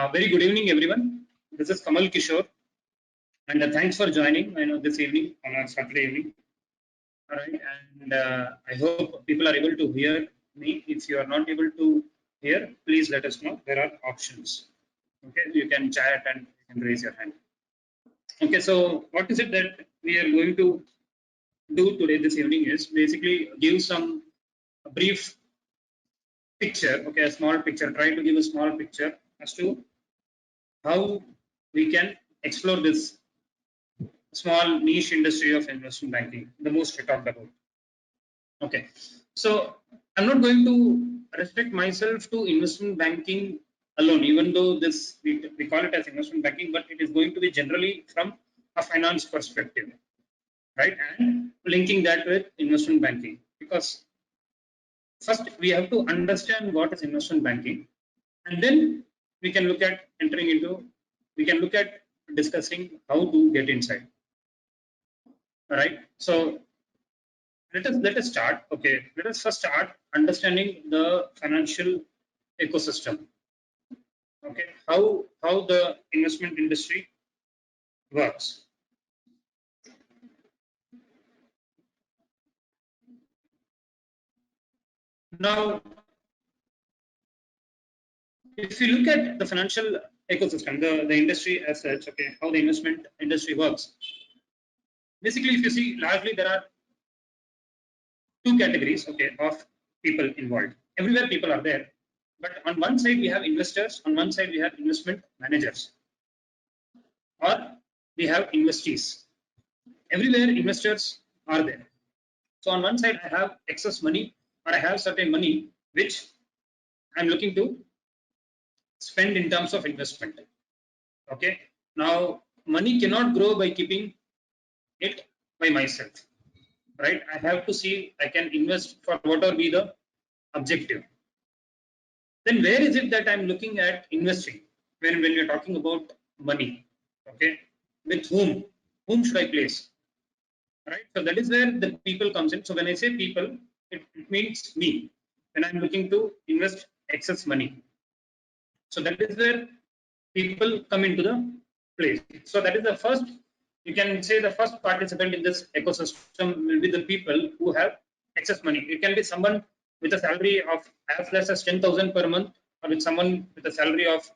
Very good evening, everyone. This is Kamal Kishore, and thanks for joining. I know this evening on a Saturday evening. All right, and I hope people are able to hear me. If you are not able to hear, please let us know. There are options. Okay, you can chat and you can raise your hand. Okay, so what is it that we are going to do today this evening is basically give some brief picture. Okay, a small picture. Try to give a small picture as to how we can explore this small niche industry of investment banking, the most we talked about. Okay, so I'm not going to restrict myself to investment banking alone, even though this we call it as investment banking, but it is going to be generally from a finance perspective, right? And linking that with investment banking, because first we have to understand what is investment banking, and then we can look at entering into, we can look at discussing how to get inside. All right, so let us start. Okay, let us first start understanding the financial ecosystem. Okay, how the investment industry works. Now, if you look at the financial ecosystem, the industry as such, okay, how the investment industry works. Basically, if you see, largely there are two categories, okay, of people involved. Everywhere people are there, but on one side we have investors, on one side we have investment managers, or we have investees. Everywhere investors are there. So on one side I have excess money, or I have certain money which I'm looking to spend in terms of investment. Okay, now money cannot grow by keeping it by myself, right? I have to see I can invest for whatever be the objective. Then where is it that I'm looking at investing when you're talking about money? Okay, with whom should I place? Right, so that is where the people comes in. So when I say people, it means me when I'm looking to invest excess money. So that is where people come into the place. So that is the first, you can say the first participant in this ecosystem will be the people who have excess money. It can be someone with a salary of as less as 10,000 per month, or with someone with a salary of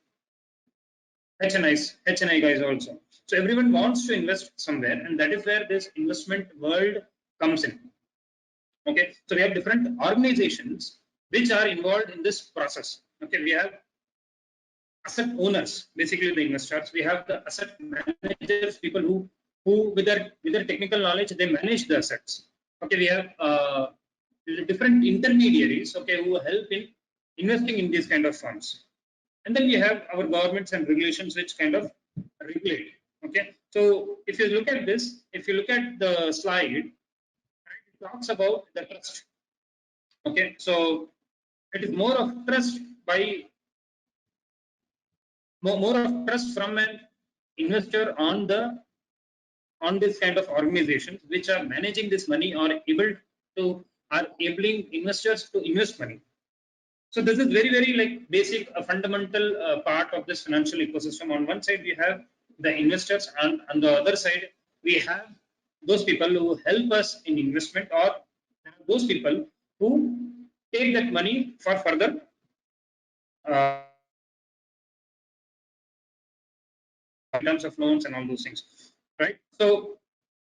HNI guys also. So everyone wants to invest somewhere, and that is where this investment world comes in. Okay, so we have different organizations which are involved in this process. Okay, we have asset owners, basically the investors. We have the asset managers, people who with their technical knowledge they manage the assets. Okay, we have different intermediaries, okay, who help in investing in these kind of funds. And then we have our governments and regulations which kind of regulate. Okay, so if you look at this, if you look at the slide, right, it talks about the trust. Okay, so it is more of trust by more of trust from an investor on this kind of organizations which are managing this money or are enabling investors to invest money. So this is very like basic, a fundamental part of this financial ecosystem. On one side we have the investors, and on the other side we have those people who help us in investment, or those people who take that money for further in terms of loans and all those things, right? So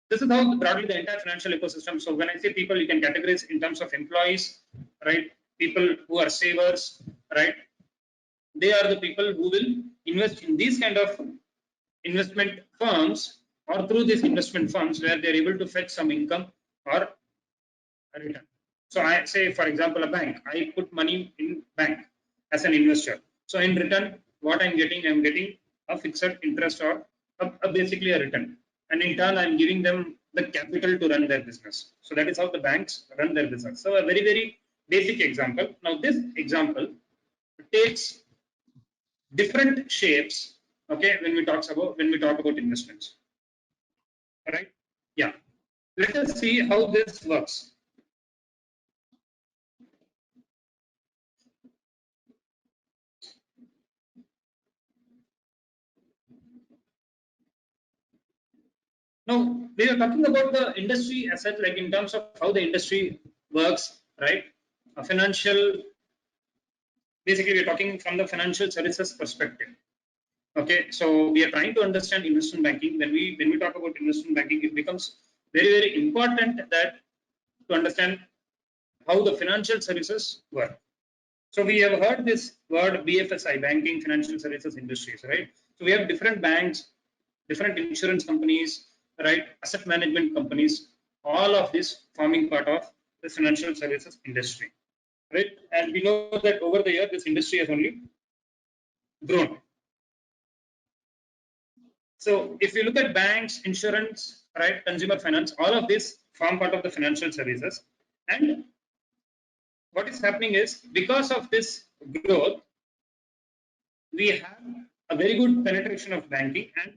this is how broadly the entire financial ecosystem. So when I say people, you can categorize in terms of employees, right? People who are savers, right? They are the people who will invest in these kind of investment firms, or through these investment firms where they're able to fetch some income or a return. So I say, for example, a bank, I put money in bank as an investor. So in return, what I'm getting a fixed interest, or basically a return. And in turn, I'm giving them the capital to run their business. So that is how the banks run their business. So a very basic example. Now this example takes different shapes, okay, when we talk about investments. All right, yeah, let us see how this works. Now we are talking about the industry as such, like in terms of how the industry works, right? A financial, basically we are talking from the financial services perspective. Okay, so we are trying to understand investment banking. When we talk about investment banking, it becomes very important that to understand how the financial services work. So we have heard this word BFSI, banking financial services industries, right? So we have different banks, different insurance companies, right? Asset management companies, all of this forming part of the financial services industry, right? And we know that over the year, this industry has only grown. So if you look at banks, insurance, right, consumer finance, all of this form part of the financial services. And what is happening is because of this growth, we have a very good penetration of banking, and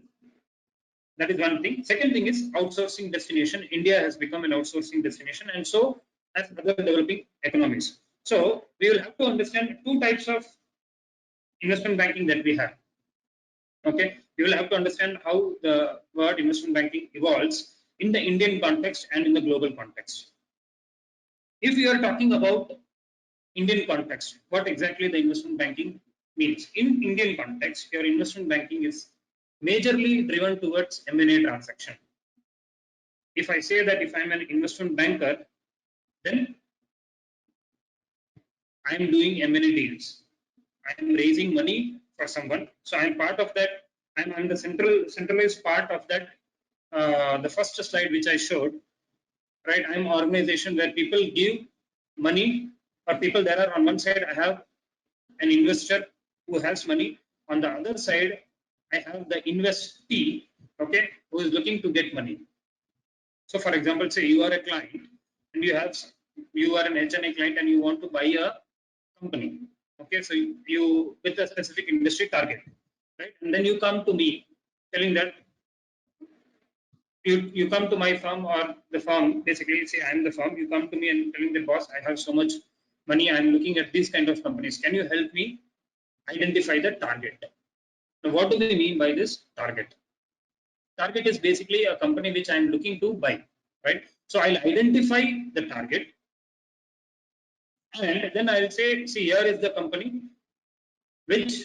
that is one thing. Second thing is outsourcing destination. India has become an outsourcing destination, and so has other developing economies. So we will have to understand two types of investment banking that we have. Okay, we will have to understand how the word investment banking evolves in the Indian context and in the global context. If we are talking about Indian context, what exactly the investment banking means. In Indian context, your investment banking is majorly driven towards M&A transaction. If I say that if I'm an investment banker, then I'm doing M&A deals. I'm raising money for someone. So I'm part of that. I'm the centralized part of that. The first slide which I showed, right? I'm an organization where people give money, or people there are on one side. I have an investor who has money. On the other side, I have the investee, okay, who is looking to get money. So, for example, say you are a client and you are an HNA client and you want to buy a company. Okay, so you with a specific industry target, right? And then you come to me telling that you come to my firm, or the firm basically say I am the firm. You come to me and telling the boss, I have so much money. I am looking at these kind of companies. Can you help me identify the target? Now, what do we mean by this target? Target is basically a company which I am looking to buy, right? So I'll identify the target, and then I'll say, see, here is the company which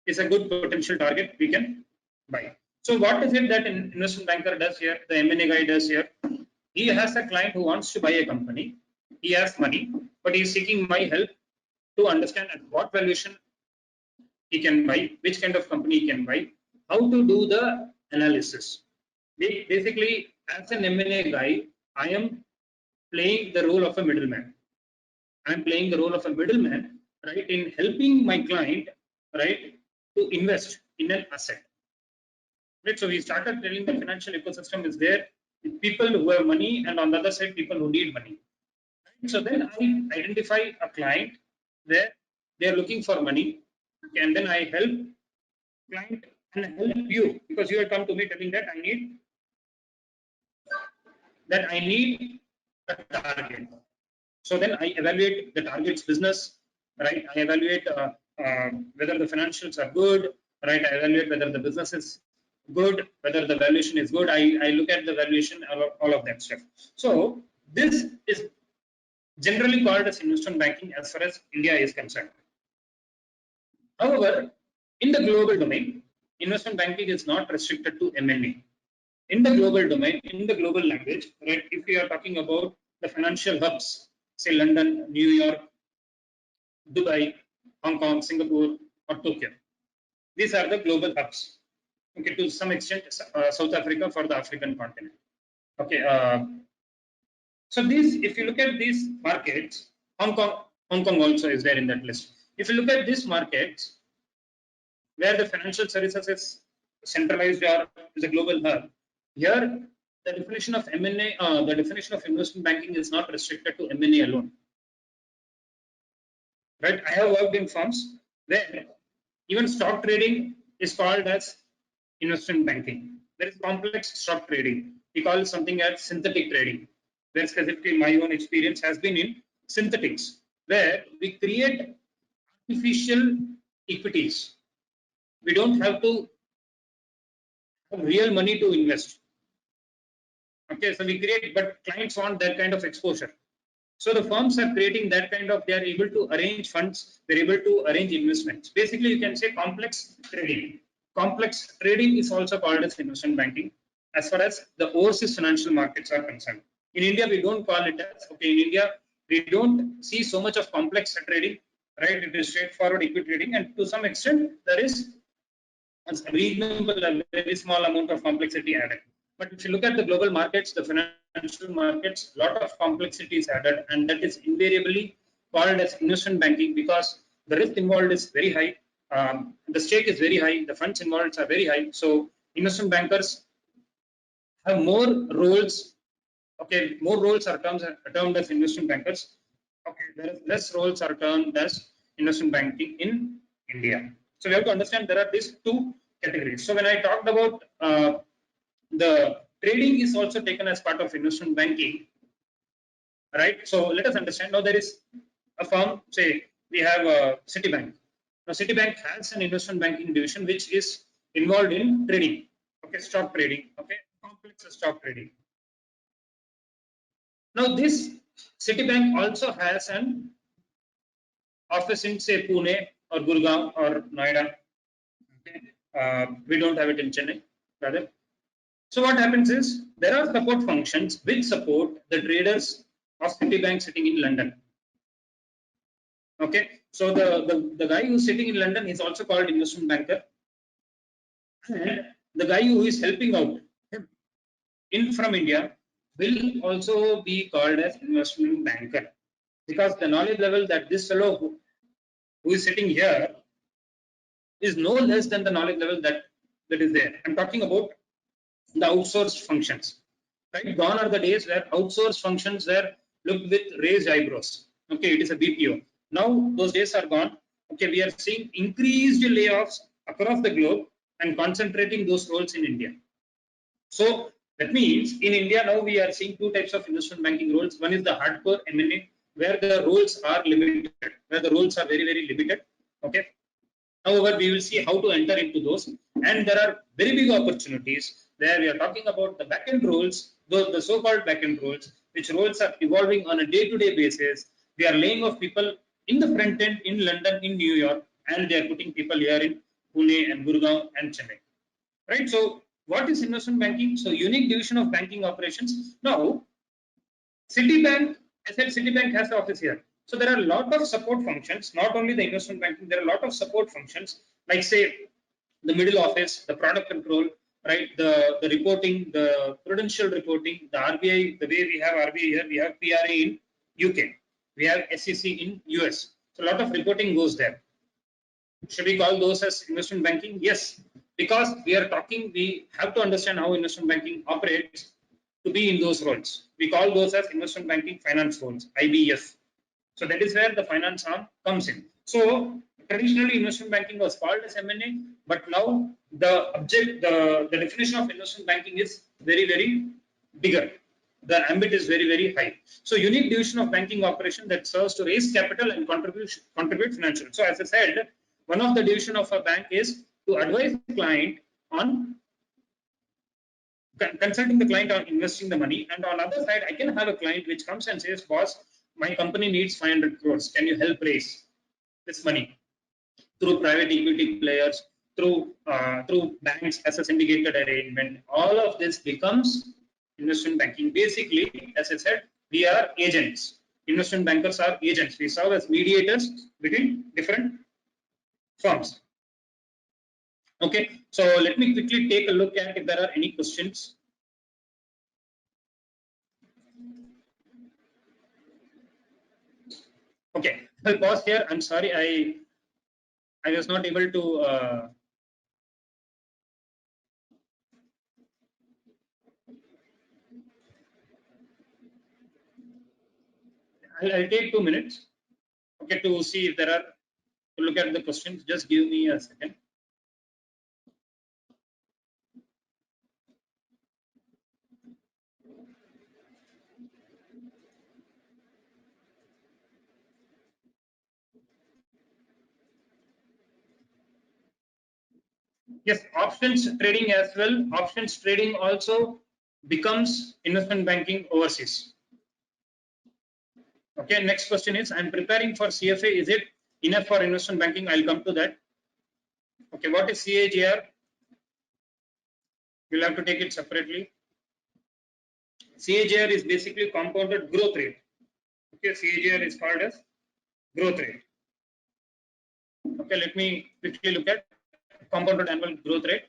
is a good potential target we can buy. So what is it that an investment banker does here? The M&A guy does here. He has a client who wants to buy a company. He has money, but he is seeking my help to understand at what valuation he can buy, which kind of company he can buy, how to do the analysis. Basically, as an M&A guy, I am playing the role of a middleman. I'm playing the role of a middleman, right, in helping my client, right, to invest in an asset. Right. So we started telling the financial ecosystem is there with people who have money, and on the other side, people who need money. Right? So then I identify a client where they are looking for money, and then I help client and help you, because you have come to me telling that I need a target. So then I evaluate the target's business, right? I evaluate whether the financials are good, right? I evaluate whether the business is good, whether the valuation is good. I look at the valuation, all of that stuff. So this is generally called as investment banking as far as India is concerned. However, in the global domain, investment banking is not restricted to M&A. In the global domain, in the global language, right? If we are talking about the financial hubs, say London, New York, Dubai, Hong Kong, Singapore, or Tokyo. These are the global hubs. Okay, to some extent, South Africa for the African continent. Okay, so these, if you look at these markets, Hong Kong also is there in that list. If you look at these markets, where the financial services is centralized or is a global hub, here the definition of M&A, the definition of investment banking is not restricted to M&A alone. Right? I have worked in firms where even stock trading is called as investment banking. There is complex stock trading. We call something as synthetic trading, where specifically my own experience has been in synthetics, where we create artificial equities. We don't have to have real money to invest. Okay, so we create, but clients want that kind of exposure. So the firms are creating that kind of, they are able to arrange funds, they're able to arrange investments. Basically, you can say complex trading. Complex trading is also called as investment banking as far as the overseas financial markets are concerned. In India, we don't call it as, okay, in India, we don't see so much of complex trading, right? It is straightforward equity trading, and to some extent, there is a reasonable, a very small amount of complexity added. But if you look at the global markets, the financial markets, a lot of complexity is added, and that is invariably called as investment banking because the risk involved is very high, the stake is very high, the funds involved are very high. So investment bankers have more roles. Okay, more roles are termed as investment bankers. Okay, there is less roles are termed as investment banking in India. So we have to understand there are these two categories. So when I talked about the trading is also taken as part of investment banking, right? So let us understand. Now there is a firm, say we have Citibank. Now Citibank has an investment banking division which is involved in trading. Okay, stock trading. Okay, complex stock trading. Now this Citibank also has an office in say Pune or Gurgaon or Noida. Okay. We don't have it in Chennai, rather. So what happens is there are support functions which support the traders of Citibank sitting in London. Okay, so the guy who's sitting in London is also called investment banker, and the guy who is helping out him in from India will also be called as investment banker because the knowledge level that this fellow who is sitting here is no less than the knowledge level that is there. I'm talking about the outsourced functions. Right? Gone are the days where outsourced functions were looked with raised eyebrows. Okay, it is a BPO. Now those days are gone. Okay, we are seeing increased layoffs across the globe and concentrating those roles in India. So that means in India now we are seeing two types of investment banking roles. One is the hardcore M&A, where the roles are limited, where the roles are very, very limited. Okay. However, we will see how to enter into those. And there are very big opportunities where we are talking about the backend roles, the so-called backend roles, which roles are evolving on a day-to-day basis. We are laying off people in the front end in London, in New York, and they are putting people here in Pune and Gurgaon and Chennai. Right? So what is investment banking? So unique division of banking operations. Now, Citibank, I said Citibank has the office here. So there are a lot of support functions, not only the investment banking, there are a lot of support functions, like say the middle office, the product control, right? The reporting, the prudential reporting, the RBI, the way we have RBI here, we have PRA in UK, we have SEC in US. So a lot of reporting goes there. Should we call those as investment banking? Yes, because we are talking, we have to understand how investment banking operates to be in those roles. We call those as investment banking finance roles, IBF. So that is where the finance arm comes in. So traditionally investment banking was called as M&A, but now the definition of investment banking is very, very bigger. The ambit is very, very high. So unique division of banking operation that serves to raise capital and contribute financial. So as I said, one of the division of a bank is to advise the client on consulting the client on investing the money. And on the other side, I can have a client which comes and says, boss, my company needs 500 crores. Can you help raise this money through private equity players, through banks as a syndicated arrangement? All of this becomes investment banking. Basically, as I said, we are agents. Investment bankers are agents. We serve as mediators between different firms. Okay, so let me quickly take a look at if there are any questions. Okay, I'll pause here. I'm sorry, I was not able to. I'll take 2 minutes. Okay, to see if there are to look at the questions. Just give me a second. Yes, options trading as well. Options trading also becomes investment banking overseas? Okay, next question is, I'm preparing for CFA. Is it enough for investment banking? I'll come to that. Okay, what is CAGR? You'll have to take it separately. CAGR is basically compounded growth rate. Okay, CAGR is called as growth rate. Okay, let me quickly look at compounded annual growth rate.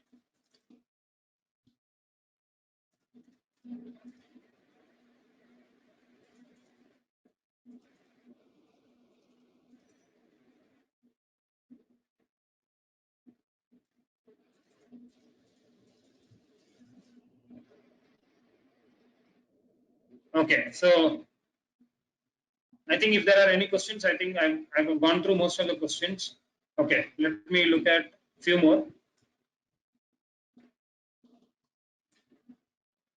Okay, so I think if there are any questions, I think I've gone through most of the questions. Okay, let me look at few more.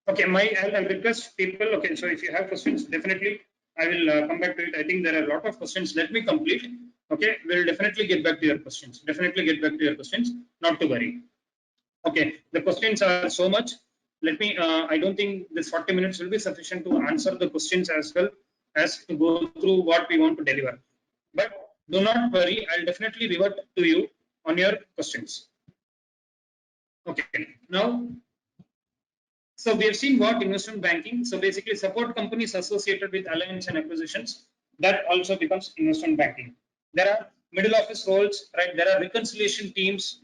Okay, I'll request people. Okay, so if you have questions, definitely I will come back to it. I think there are a lot of questions. Let me complete. Okay, we'll definitely get back to your questions. Definitely get back to your questions. Not to worry. Okay, the questions are so much. Let me. I don't think this 40 minutes will be sufficient to answer the questions as well as to go through what we want to deliver. But do not worry. I'll definitely revert to you on your questions. Okay. Now, so we have seen what investment banking. So basically, support companies associated with alliance and acquisitions. That also becomes investment banking. There are middle office roles, right? There are reconciliation teams.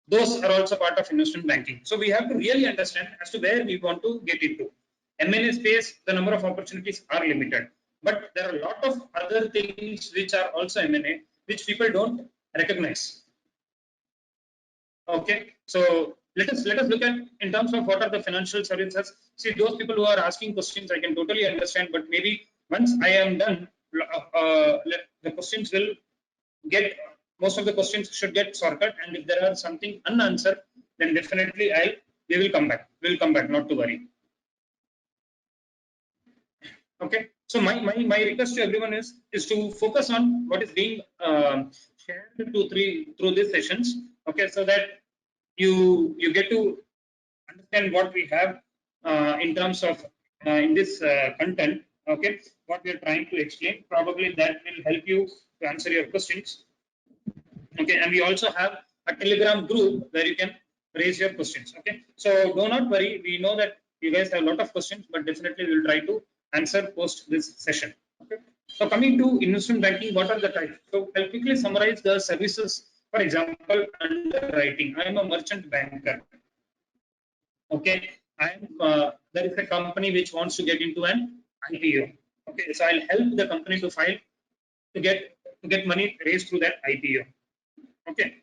Those are also part of investment banking. So we have to really understand as to where we want to get into. M&A space, the number of opportunities are limited, but there are a lot of other things which are also M&A, which people don't recognize. Okay, so let us look at in terms of what are the financial services. See, those people who are asking questions, I can totally understand, but maybe once I am done, the questions will get, most of the questions should get sorted, and if there are something unanswered, then definitely we will come back. We'll come back, not to worry. Okay, so my request to everyone is to focus on what is being shared through these sessions. Okay, so that you get to understand what we have in terms of in this content. Okay, what we are trying to explain. Probably that will help you to answer your questions. Okay, and we also have a Telegram group where you can raise your questions. Okay, so do not worry. We know that you guys have a lot of questions, but definitely we'll try to answer post this session. Okay, so coming to investment banking, what are the types? So I'll quickly summarize the services. For example, underwriting. I am a merchant banker. Okay, there is a company which wants to get into an IPO. Okay, so I'll help the company to file to get money raised through that IPO. Okay,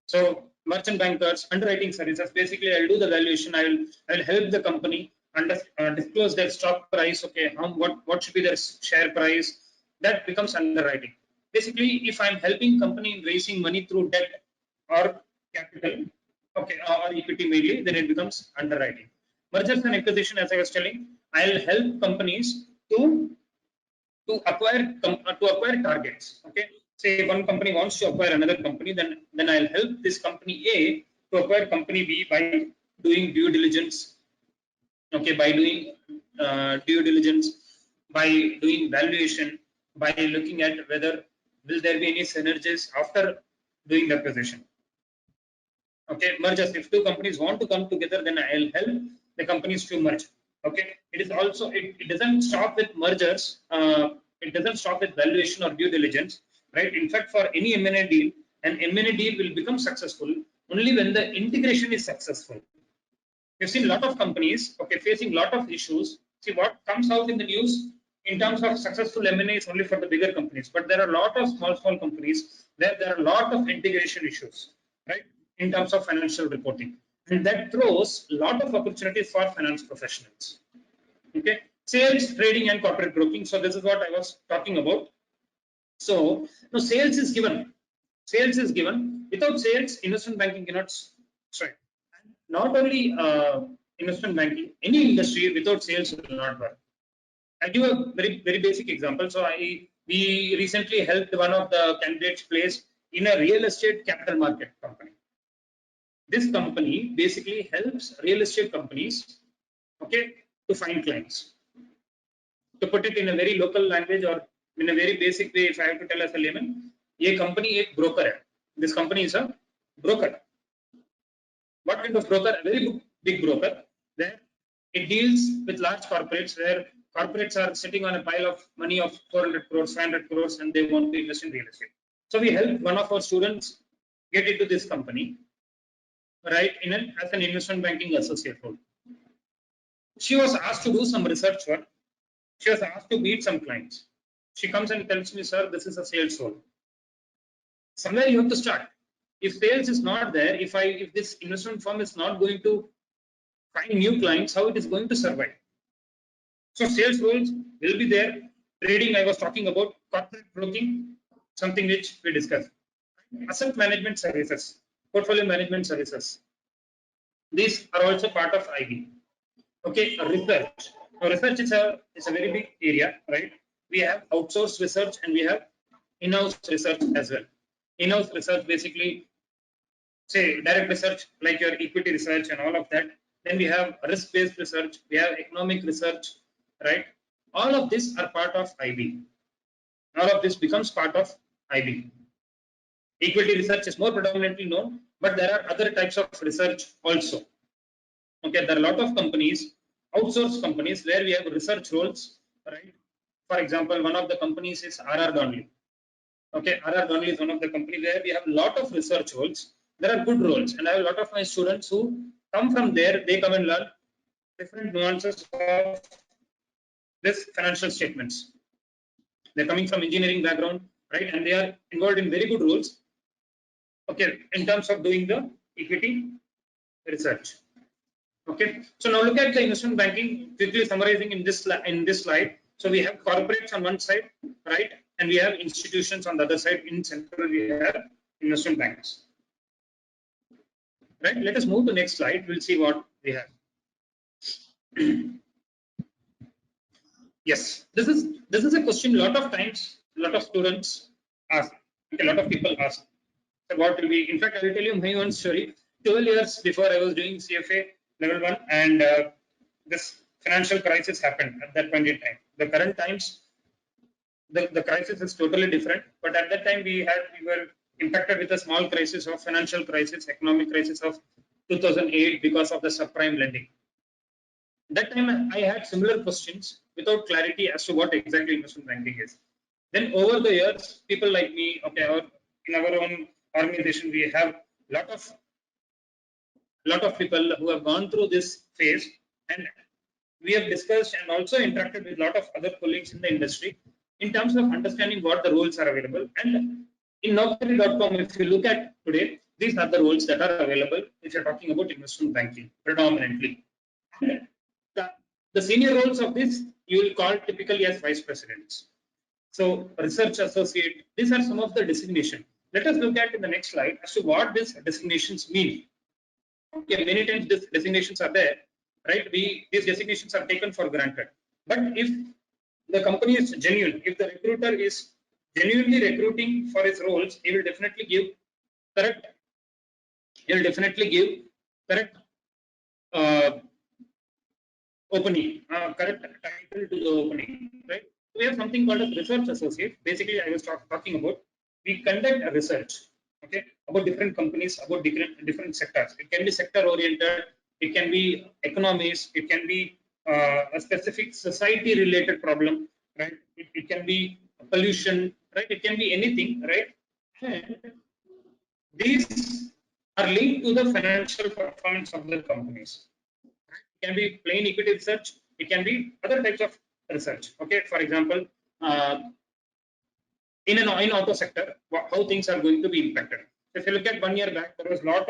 so merchant bankers, underwriting services. Basically, I'll do the valuation. I'll help the company disclose their stock price. Okay, what should be their share price? That becomes underwriting. Basically, if I'm helping company in raising money through debt or capital, okay, or equity mainly, then it becomes underwriting. Mergers and acquisition, as I was telling, I'll help companies to acquire targets. Okay, say one company wants to acquire another company, then I'll help this company A to acquire company B by doing due diligence. Okay, by doing due diligence, by doing valuation, by looking at whether will there be any synergies after doing the acquisition. Okay, mergers. If two companies want to come together, then I'll help the companies to merge. Okay, it is also it doesn't stop with mergers. It doesn't stop with valuation or due diligence, right? In fact, for any M&A deal, an M&A deal will become successful only when the integration is successful. We've seen a lot of companies, okay, facing a lot of issues. See, what comes out in the news in terms of successful M&A is only for the bigger companies, but there are a lot of small companies where there are a lot of integration issues, right, in terms of financial reporting, and that throws a lot of opportunities for finance professionals. Okay, sales, trading, and corporate broking. So this is what I was talking about. So now sales is given. Sales is given. Without sales, investment banking cannot. Sorry, not only investment banking, any industry without sales will not work. I give a very basic example. So we recently helped one of the candidates place in a real estate capital market company. This company basically helps real estate companies okay, to find clients. To put it in a very local language or in a very basic way, if I have to tell as a layman, a company एक broker है. This company is a broker. What kind of broker? A very big broker. Where it deals with large corporates, where corporates are sitting on a pile of money of 400 crores, 500 crores, and they want to invest in real estate. So we help one of our students get into this company, right, as an investment banking associate role. She was asked to do some research work. She was asked to meet some clients. She comes and tells me, sir, this is a sales role. Somewhere you have to start. If sales is not there, if this investment firm is not going to find new clients, how it is going to survive? So sales roles will be there. Trading, I was talking about. Corporate broking, something which we discussed. Asset management services, portfolio management services. These are also part of IB. Okay, research. Now, research is a very big area, right? We have outsourced research and we have in-house research as well. In-house research basically, say direct research like your equity research and all of that. Then we have risk-based research, we have economic research, right? All of these are part of IB. All of this becomes part of IB. Equity research is more predominantly known, but there are other types of research also. Okay, there are a lot of companies, outsourced companies, where we have research roles, right? For example, one of the companies is RR Donnelley. Okay, RR Donnelley is one of the companies where we have a lot of research roles. There are good roles, and I have a lot of my students who come from there. They come and learn different nuances of this financial statements. They're coming from engineering background, right? And they are involved in very good roles. Okay, in terms of doing the equity research. Okay, so now look at the investment banking. Quickly summarizing in this slide. So we have corporates on one side, right, and we have institutions on the other side. In central, we have investment banks. Right. Let us move to next slide. We'll see what we have. Yes, this is a question. A lot of times, a lot of students ask. A lot of people ask. So what will be? In fact, I will tell you my own story. 12 years before I was doing CFA level 1, and this financial crisis happened at that point in time. The current times, the crisis is totally different. But at that time, we were impacted with a small crisis of financial crisis, economic crisis of 2008 because of the subprime lending. That time, I had similar questions without clarity as to what exactly investment banking is. Then over the years, people like me, okay, or in our own organization, we have a lot of people who have gone through this phase, and we have discussed and also interacted with a lot of other colleagues in the industry in terms of understanding what the roles are available. And in Naukri.com, if you look at today, these are the roles that are available if you're talking about investment banking predominantly. And the senior roles of this you will call typically as vice presidents. So research associate, these are some of the designation. Let us look at in the next slide as to what these designations mean. Okay, many times these designations are there, right? These designations are taken for granted. But if the company is genuine, if the recruiter is genuinely recruiting for his roles, he will definitely give correct. He will definitely give correct opening, correct title to the opening, right? We have something called a research associate. Basically, I was talking about, we conduct a research, okay, about different companies, about different sectors. It can be sector oriented, it can be economies, it can be a specific society related problem, right? It can be pollution, right? It can be anything, right? And these are linked to the financial performance of the companies. It can be plain equity research. It can be other types of research. Okay, for example, in auto sector, how things are going to be impacted. If you look at 1 year back, there was a lot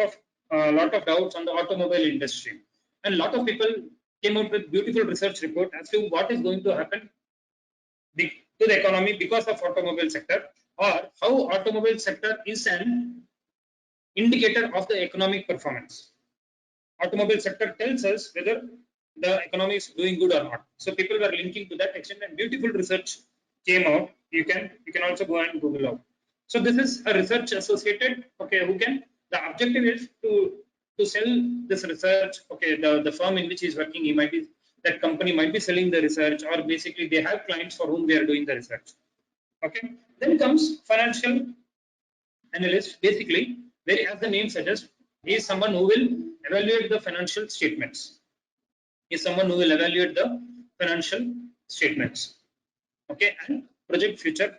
of doubts on the automobile industry, and a lot of people came out with beautiful research report as to what is going to happen to the economy because of automobile sector, or how automobile sector is an indicator of the economic performance. Automobile sector tells us whether the economy is doing good or not. So people were linking to that extent, and beautiful research came out. You can also go and Google out. So this is a research associated. Okay, the objective is to sell this research. Okay, the firm in which he is working, he might be that company might be selling the research, or basically they have clients for whom they are doing the research. Okay. Then comes financial analyst. Basically, very as the name suggests, he is someone who will evaluate the financial statements. He is someone who will evaluate the financial statements. Okay, and project future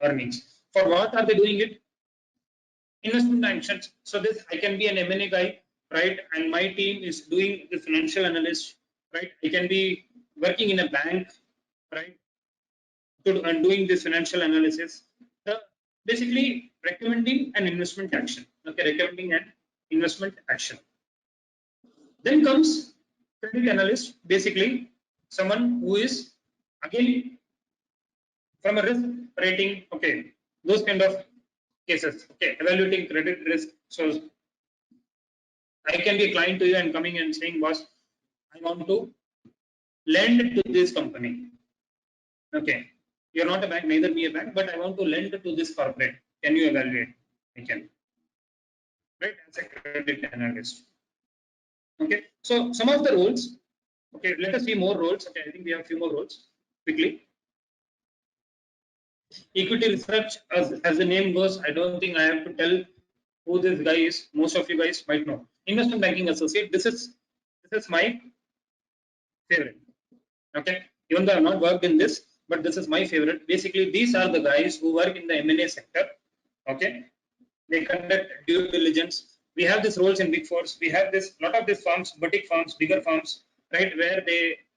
earnings. For what are they doing it? Investment actions. So this, I can be an M&A guy, right? And my team is doing the financial analyst, right? I can be working in a bank, right? And doing this financial analysis. Basically recommending an investment action. Okay, recommending an investment action. Then comes credit analyst, basically someone who is again from a risk rating, okay, those kind of cases, okay, evaluating credit risk. So I can be a client to you and coming and saying, boss, I want to lend to this company. Okay, you're not a bank, neither me a bank, but I want to lend to this corporate. Can you evaluate? I can. Right, as a credit analyst. Okay, so some of the roles. Okay, let us see more roles. Okay, I think we have a few more roles quickly. Equity research, as the name goes, I don't think I have to tell who this guy is. Most of you guys might know. Investment banking associate. This is my favorite. Okay, even though I have not worked in this, but this is my favorite. Basically, these are the guys who work in the M&A sector. Okay, they conduct due diligence. We have these roles in Big Fours. We have this lot of these firms, boutique firms, bigger firms, right? Where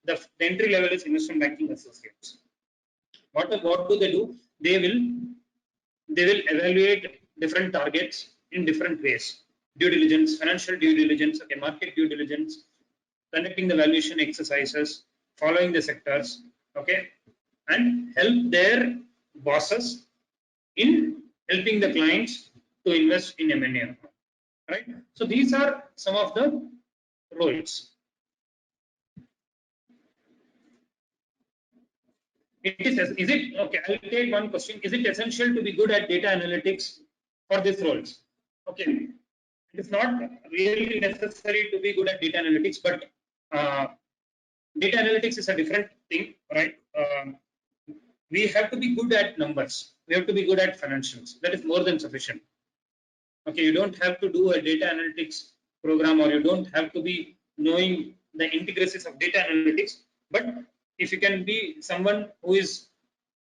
the entry level is investment banking associates. What do they do? They will evaluate different targets in different ways. Due diligence, financial due diligence, okay, market due diligence, conducting the valuation exercises, following the sectors, okay, and help their bosses in helping the clients to invest in M&A. Right? So these are some of the roles. Is it okay? I'll take one question. Is it essential to be good at data analytics for these roles? Okay, it's not really necessary to be good at data analytics, but data analytics is a different thing, right? We have to be good at numbers. We have to be good at financials. That is more than sufficient. Okay, you don't have to do a data analytics program, or you don't have to be knowing the intricacies of data analytics. But if you can be someone who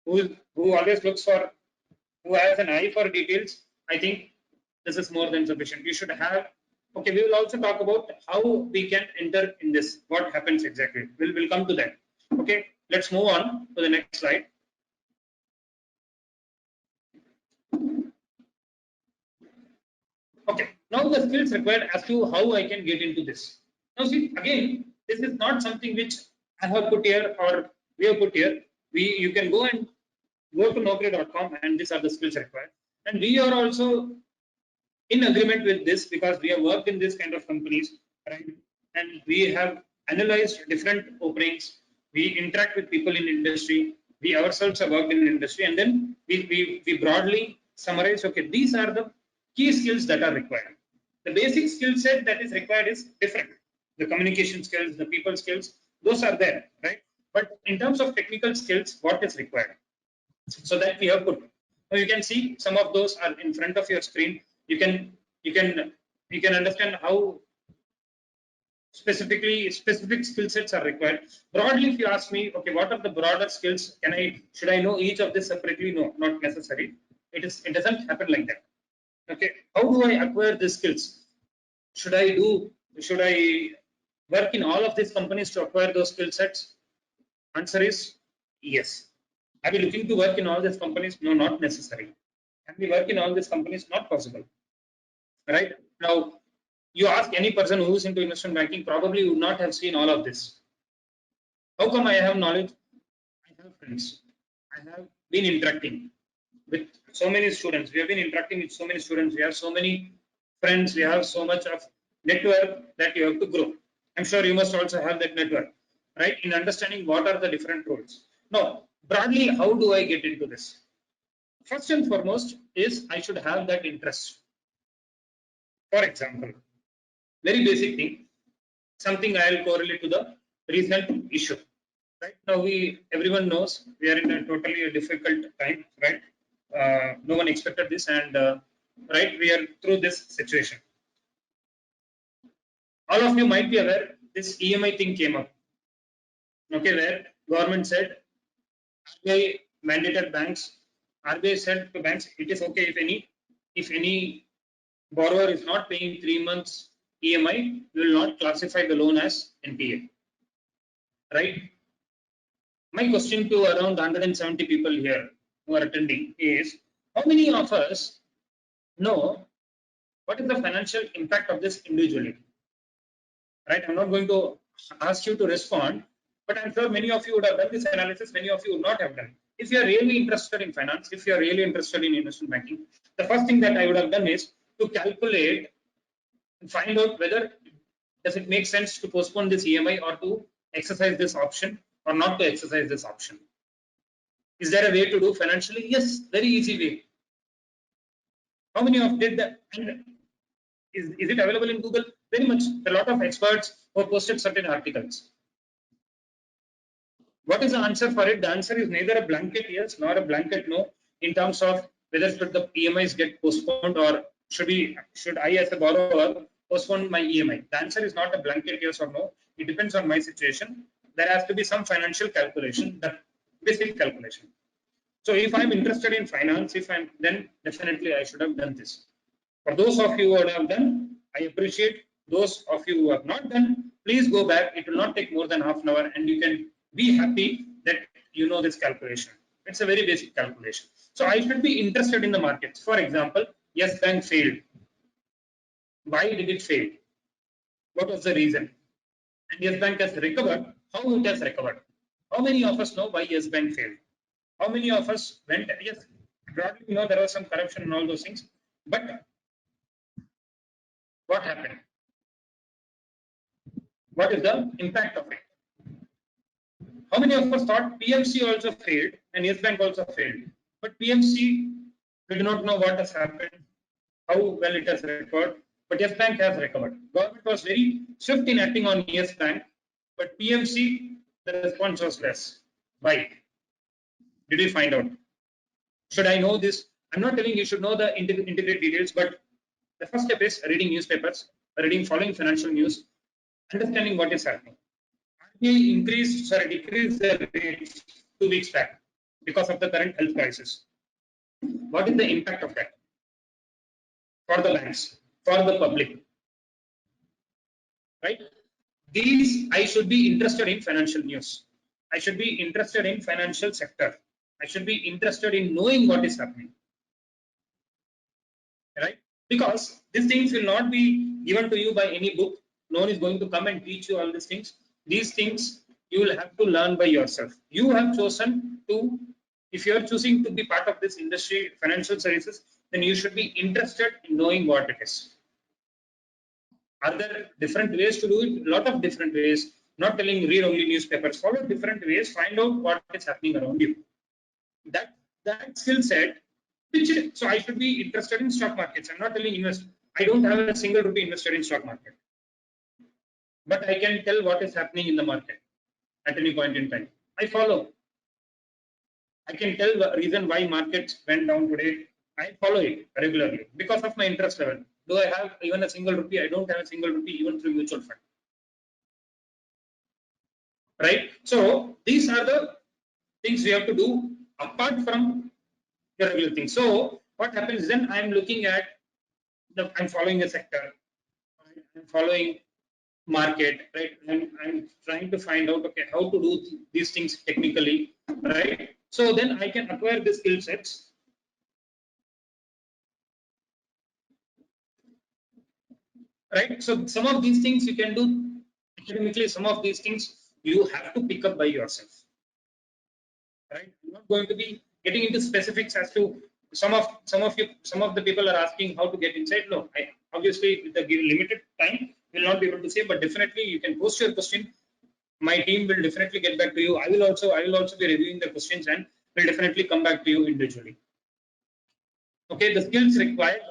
always looks for, who has an eye for details, I think this is more than sufficient. You should have. Okay, we will also talk about how we can enter in this. What happens exactly? We'll come to that. Okay, let's move on to the next slide. Okay, now the skills required as to how I can get into this. Now see, again, this is not something which I have put here or we have put here. You can go to Naukri.com and these are the skills required. And we are also in agreement with this because we have worked in this kind of companies, right? And we have analyzed different openings. We interact with people in industry. We ourselves have worked in industry, and then we broadly summarize. Okay, these are the key skills that are required. The basic skill set that is required is different. The communication skills, the people skills, those are there, right? But in terms of technical skills, what is required? So that we have put. Now you can see some of those are in front of your screen. You can understand how specific skill sets are required. Broadly, if you ask me, okay, what are the broader skills? Should I know each of this separately? No, not necessary. It doesn't happen like that. Okay, how do I acquire these skills? Should I work in all of these companies to acquire those skill sets? Answer is yes. Are we looking to work in all these companies? No, not necessary. Can we work in all these companies? Not possible. Right? Now, you ask any person who is into investment banking, probably would not have seen all of this. How come I have knowledge? I have friends. I have been interacting with so many students. We have been interacting with so many students. We have so many friends. We have so much of network that you have to grow. I'm sure you must also have that network, right? In understanding what are the different roles. Now, broadly, how do I get into this? First and foremost is I should have that interest. For example, very basic thing, something I'll correlate to the recent issue. Right now, everyone knows we are in a totally difficult time. Right, no one expected this, and right, we are through this situation. All of you might be aware this EMI thing came up. Okay, where government said RBI mandated banks. RBI said to banks, it is okay if any borrower is not paying 3 months EMI, we will not classify the loan as NPA. Right? My question to around 170 people here who are attending is, how many of us know what is the financial impact of this individually? Right? I'm not going to ask you to respond, but I'm sure many of you would have done this analysis, many of you would not have done. If you are really interested in finance, if you are really interested in investment banking, the first thing that I would have done is to calculate and find out whether does it make sense to postpone this EMI or to exercise this option or not to exercise this option. Is there a way to do financially? Yes, very easy way. How many of did that? And is it available in Google? Very much. A lot of experts who posted certain articles. What is the answer for it? The answer is neither a blanket yes nor a blanket no in terms of whether should the EMIs get postponed or should I as a borrower postpone my EMI. The answer is not a blanket yes or no. It depends on my situation. There has to be some financial calculation, that basic calculation. So if I'm interested in finance, then definitely I should have done this. For those of you who have done, I appreciate. Those of you who have not done, please go back. It will not take more than half an hour, and you can be happy that you know this calculation. It's a very basic calculation. So I should be interested in the markets. For example, Yes Bank failed. Why did it fail? What was the reason? And Yes Bank has recovered. How it has recovered? How many of us know why Yes Bank failed? How many of us went? Yes, broadly we know there was some corruption and all those things, but what happened? What is the impact of it? How many of us thought PMC also failed and Yes Bank also failed? But PMC, we do not know what has happened, how well it has recovered, but Yes Bank has recovered. Government was very swift in acting on Yes Bank, but PMC, the response was less. Why? Did we find out? Should I know this? I'm not telling you should know the integrate details, but the first step is reading newspapers, following financial news, understanding what is happening. RBI decreased the rates 2 weeks back because of the current health crisis. What is the impact of that for the banks, for the public? Right? These I should be interested in financial news. I should be interested in financial sector. I should be interested in knowing what is happening. Right? Because these things will not be given to you by any book. No one is going to come and teach you all these things. These things you will have to learn by yourself. You have chosen to, if you are choosing to be part of this industry, financial services, then you should be interested in knowing what it is. Are there different ways to do it? A lot of different ways. Not telling read only newspapers. Follow different ways. Find out what is happening around you. That skill set. So I should be interested in stock markets. I'm not telling invest. I don't have a single rupee invested in stock market, but I can tell what is happening in the market at any point in time. I follow. I can tell the reason why markets went down today. I follow it regularly because of my interest level. Do I have even a single rupee? I don't have a single rupee even through mutual fund. Right? So these are the things we have to do apart from the regular things. So what happens then? I'm looking at I'm following a sector. I'm following market, right? I'm trying to find out okay how to do these things technically, right? So then I can acquire the skill sets. Right? So some of these things you can do academically, some of these things you have to pick up by yourself. Right? I'm not going to be getting into specifics as to some of the people are asking how to get inside. No, obviously with the limited time will not be able to say, but definitely you can post your question. My team will definitely get back to you. I will also be reviewing the questions and will definitely come back to you individually. Okay, the skills required.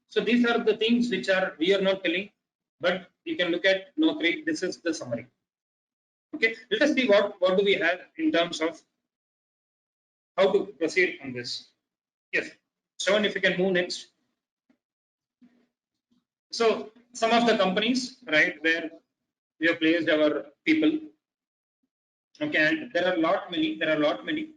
So these are the things which we are not telling, but you can look at Naukri. This is the summary. Okay, let us see what do we have in terms of how to proceed on this. Yes, Shravan, if you can move next. So some of the companies, right, where we have placed our people. Okay, and there are a lot many.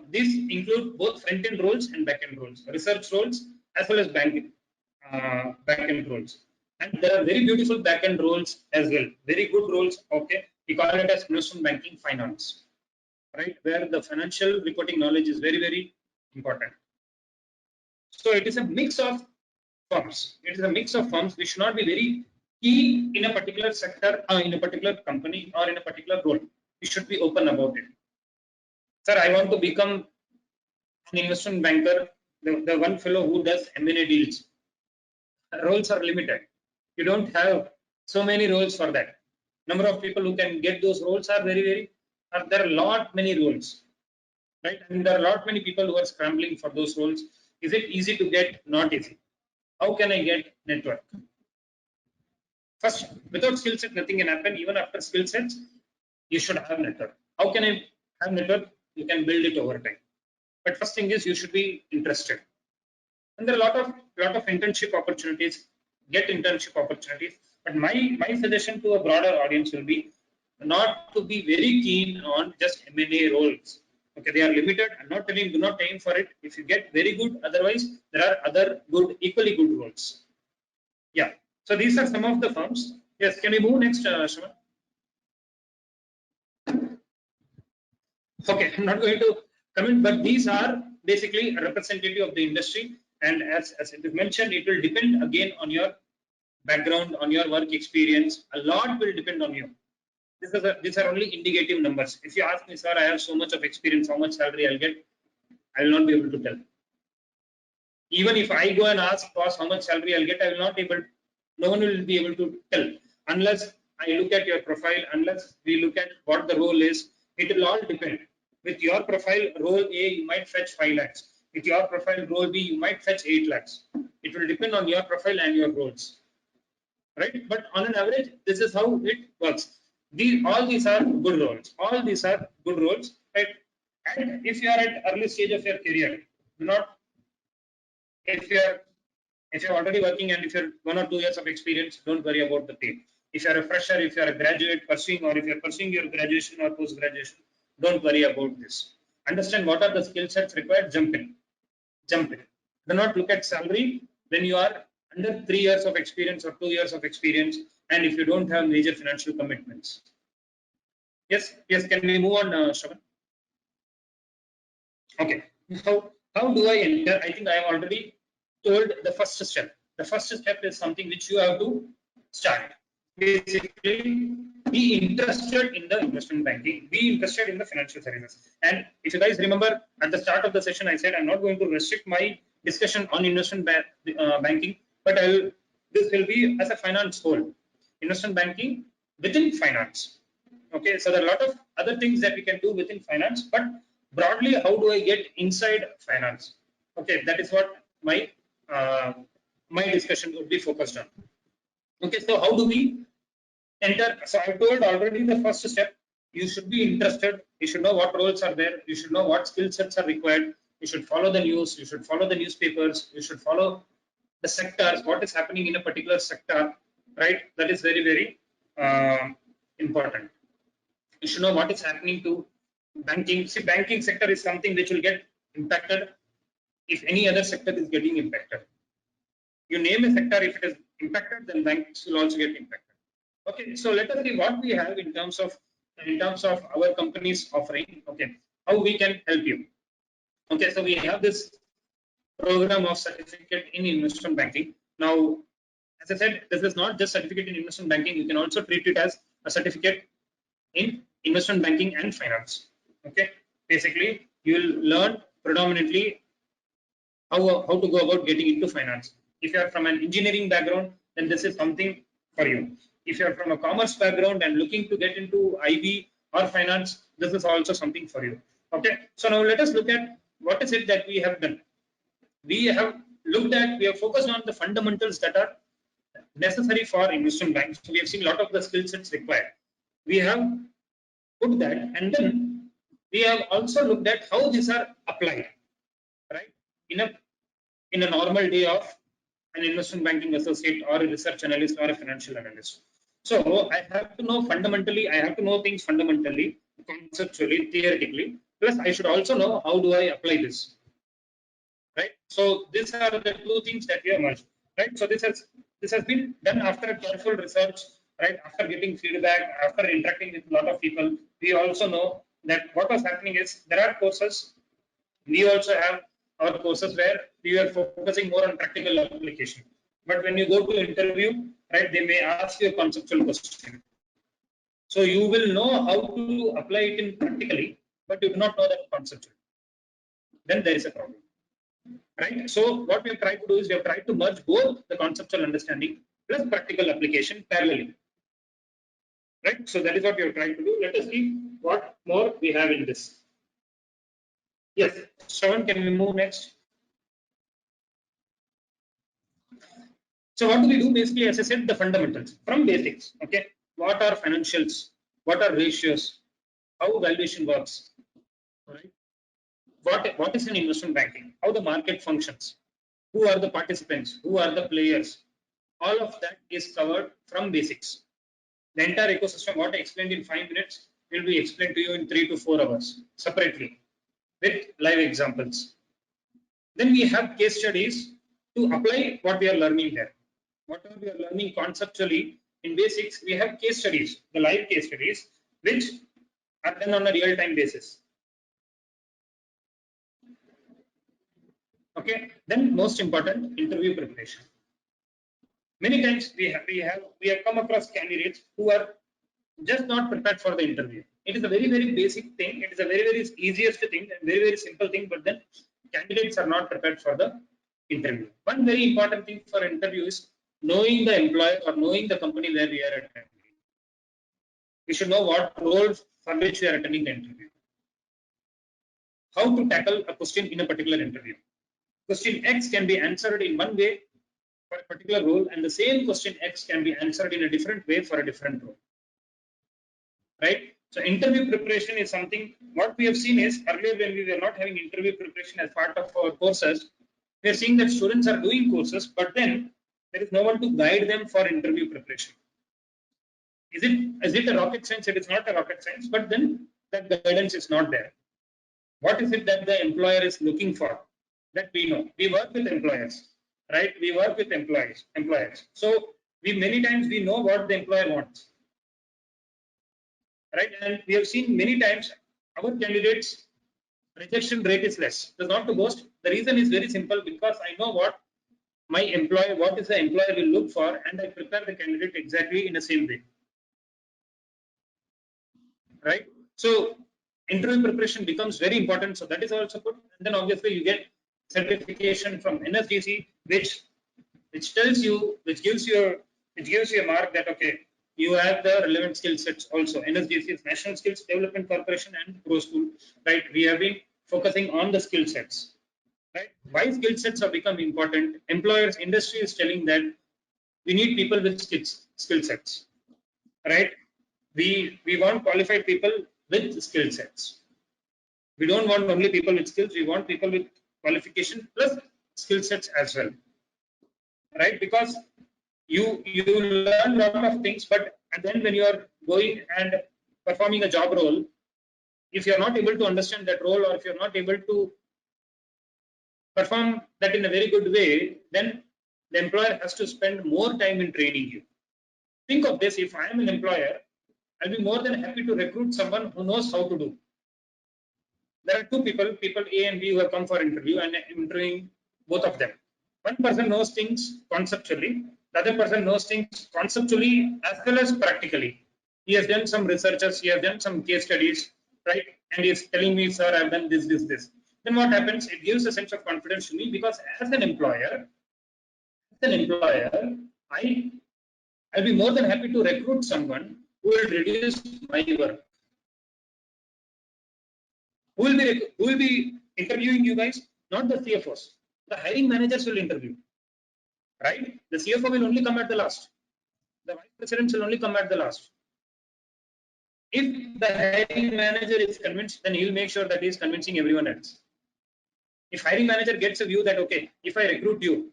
These include both front end roles and back end roles, research roles as well as back end roles. And there are very beautiful back end roles as well, very good roles. Okay, we call it as investment banking finance, right, where the financial reporting knowledge is very important. So it is a mix of firms. It is a mix of firms. We should not be very key in a particular sector, in a particular company, or in a particular role. We should be open about it. Sir, I want to become an investment banker, the one fellow who does M&A deals. Roles are limited. You don't have so many roles for that. Number of people who can get those roles are there are a lot many roles, right? And there are a lot many people who are scrambling for those roles. Is it easy to get? Not easy. How can I get network? First, without skill set, nothing can happen. Even after skill sets, you should have network. How can I have network? You can build it over time. But first thing is you should be interested. And there are a lot of internship opportunities. Get internship opportunities. But my suggestion to a broader audience will be not to be very keen on just M&A roles. Okay, they are limited. I'm not telling do not aim for it. If you get very good, otherwise there are other good, equally good roles. Yeah. So these are some of the firms. Yes, can we move next, Shravan? Okay, I'm not going to comment, but these are basically a representative of the industry. And as it is mentioned, it will depend again on your background, on your work experience. A lot will depend on you. These are only indicative numbers. If you ask me, sir, I have so much of experience, how much salary I'll get, I will not be able to tell. Even if I go and ask boss how much salary I'll get, I will not able. No one will be able to tell unless I look at your profile. Unless we look at what the role is, it will all depend. With your profile, role A, you might fetch 5 lakhs. With your profile, role B, you might fetch 8 lakhs. It will depend on your profile and your roles, right? But on an average, this is how it works. All these are good roles. All these are good roles, right? And if you are at early stage of your career, do not if you're already working and if you're 1 or 2 years of experience, don't worry about the pay. If you're a fresher, if you're a graduate pursuing, or if you're pursuing your graduation or post graduation, don't worry about this. Understand what are the skill sets required. Jump in. Do not look at salary when you are under 3 years of experience or 2 years of experience, and if you don't have major financial commitments. Yes. Can we move on, Shravan? Okay. How do I enter? I think I have already told the first step. The first step is something which you have to start. Basically, be interested in the investment banking, be interested in the financial services. And if you guys remember at the start of the session, I said I'm not going to restrict my discussion on investment banking, but this will be as a finance whole. Investment banking within finance. Okay, so there are a lot of other things that we can do within finance, but broadly, how do I get inside finance? Okay, that is what my discussion would be focused on. Okay, so how do we enter? So I told already the first step. You should be interested. You should know what roles are there. You should know what skill sets are required. You should follow the news. You should follow the newspapers. You should follow the sectors. What is happening in a particular sector, right? That is very important. You should know what is happening to banking. See, banking sector is something which will get impacted if any other sector is getting impacted. You name a sector, if it is impacted, then banks will also get impacted. Okay, so let us see what we have in terms of our company's offering. Okay, how we can help you. Okay, so we have this program of certificate in investment banking. Now, as I said, this is not just certificate in investment banking. You can also treat it as a certificate in investment banking and finance. Okay, basically, you will learn predominantly how to go about getting into finance. If you are from an engineering background, then this is something for you. If you are from a commerce background and looking to get into IB or finance, this is also something for you. Okay, so now let us look at what is it that we have done. We have focused on the fundamentals that are necessary for investment banks. So we have seen a lot of the skill sets required. We have put that, and then we have also looked at how these are applied, right? In a normal day of an investment banking associate or a research analyst or a financial analyst. So I have to know fundamentally, I have to know things fundamentally, conceptually, theoretically, plus I should also know how do I apply this, right? So these are the two things that we have merged, right? So this has been done after careful research, right? After getting feedback, after interacting with a lot of people. We also know that what was happening is there are courses, we also have our courses where we are focusing more on practical application. But when you go to interview, right, they may ask you a conceptual question. So you will know how to apply it in practically, but you do not know that conceptually. Then there is a problem, right? So what we have tried to do is we have tried to merge both the conceptual understanding plus practical application parallelly, right? So that is what we have tried to do. Let us see what more we have in this. Yes, Shravan, can we move next? So what do we do? Basically, as I said, the fundamentals from basics. Okay, what are financials? What are ratios? How valuation works? Right? What is an investment banking? How the market functions? Who are the participants? Who are the players? All of that is covered from basics. The entire ecosystem, what I explained in 5 minutes, will be explained to you in 3 to 4 hours separately with live examples. Then we have case studies to apply what we are learning there. Whatever we are learning conceptually in basics, we have case studies, the live case studies, which are done on a real-time basis. Okay. Then most important, interview preparation. Many times we have come across candidates who are just not prepared for the interview. It is a very basic thing. It is a very easiest thing and very simple thing. But then candidates are not prepared for the interview. One very important thing for interview is knowing the employer or knowing the company where we are attending. We should know what roles for which we are attending the interview. How to tackle a question in a particular interview. Question X can be answered in one way for a particular role, and the same question X can be answered in a different way for a different role. Right? So interview preparation is something, what we have seen is earlier when we were not having interview preparation as part of our courses, we are seeing that students are doing courses, but then there is no one to guide them for interview preparation. Is it a rocket science? It is not a rocket science, but then that guidance is not there. What is it that the employer is looking for? That we know. We work with employers, right? We work with employers. So many times we know what the employer wants, right? And we have seen many times our candidates rejection rate is less. That's not to boast. The reason is very simple, because I know what is the employer will look for, and I prepare the candidate exactly in the same way. Right? So interview preparation becomes very important. So that is also good. And then obviously you get certification from NSDC, which gives you a mark that okay, you have the relevant skill sets also. NSDC is National Skills Development Corporation and Pro School, right? We have been focusing on the skill sets, right? Why skill sets have become important? Employers, industry is telling that we need people with skill sets, right? We want qualified people with skill sets. We don't want only people with skills. We want people with qualification plus skill sets as well, right? Because you learn a lot of things, but then when you are going and performing a job role, if you are not able to understand that role, or if you are not able to perform that in a very good way, then the employer has to spend more time in training you. Think of this: if I am an employer, I'll be more than happy to recruit someone who knows how to do. There are two people A and B, who have come for interview, and I'm interviewing both of them. One person knows things conceptually, the other person knows things conceptually as well as practically. He has done some researches, he has done some case studies, right? And he's telling me, sir, I've done this. Then what happens? It gives a sense of confidence to me, because as an employer, I'll be more than happy to recruit someone who will reduce my work. Who will be interviewing you guys? Not the CFOs. The hiring managers will interview, right? The CFO will only come at the last. The vice presidents will only come at the last. If the hiring manager is convinced, then he'll make sure that he's convincing everyone else. If hiring manager gets a view that, okay, if I recruit you,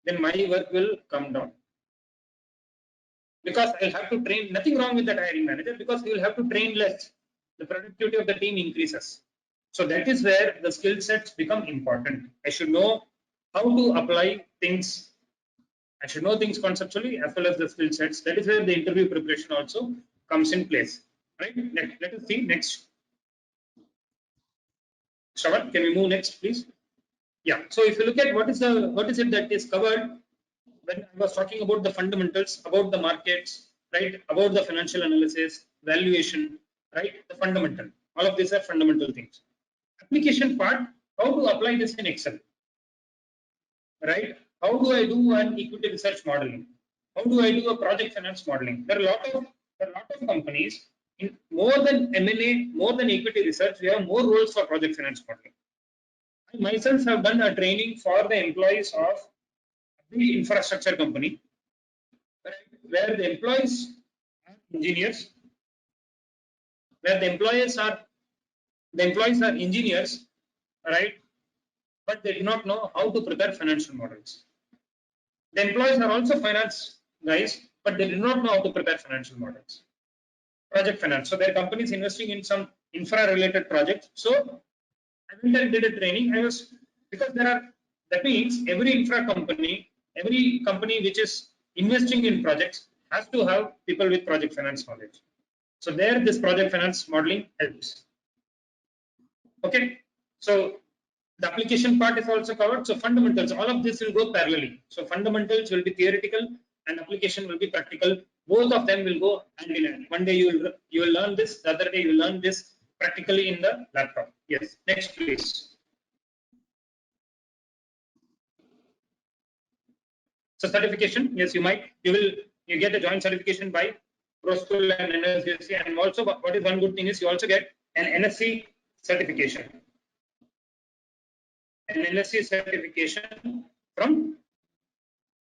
then my work will come down. Because I'll have to train, nothing wrong with that hiring manager, because he will have to train less. The productivity of the team increases. So that is where the skill sets become important. I should know how to apply things. I should know things conceptually as well as the skill sets. That is where the interview preparation also comes in place. Right? Let us see next. Shravan, can we move next, please? Yeah. So if you look at what is it that is covered when I was talking about the fundamentals, about the markets, right? About the financial analysis, valuation, right? The fundamental. All of these are fundamental things. Application part, how to apply this in Excel, right? How do I do an equity research modeling? How do I do a project finance modeling? There are a lot of companies in more than M&A, more than equity research. We have more roles for project finance modeling. I myself have done a training for the employees of the infrastructure company, where the employees are engineers, where the employees are engineers, right? But they do not know how to prepare financial models. The employees are also finance guys, but they do not know how to prepare financial models. Project finance. So their company is investing in some infra-related projects. So I went and did a training. Because that means every company which is investing in projects has to have people with project finance knowledge. So there, this project finance modeling helps. Okay. So the application part is also covered. So fundamentals, all of this will go parallelly. So fundamentals will be theoretical and application will be practical. Both of them will go hand in hand. One day you will learn this, the other day you will learn this practically in the laptop. Yes. Next, please. So certification, yes, you get a joint certification by ProSchool and NSC. And also, what is one good thing is you also get an NSC certification. An NSC certification from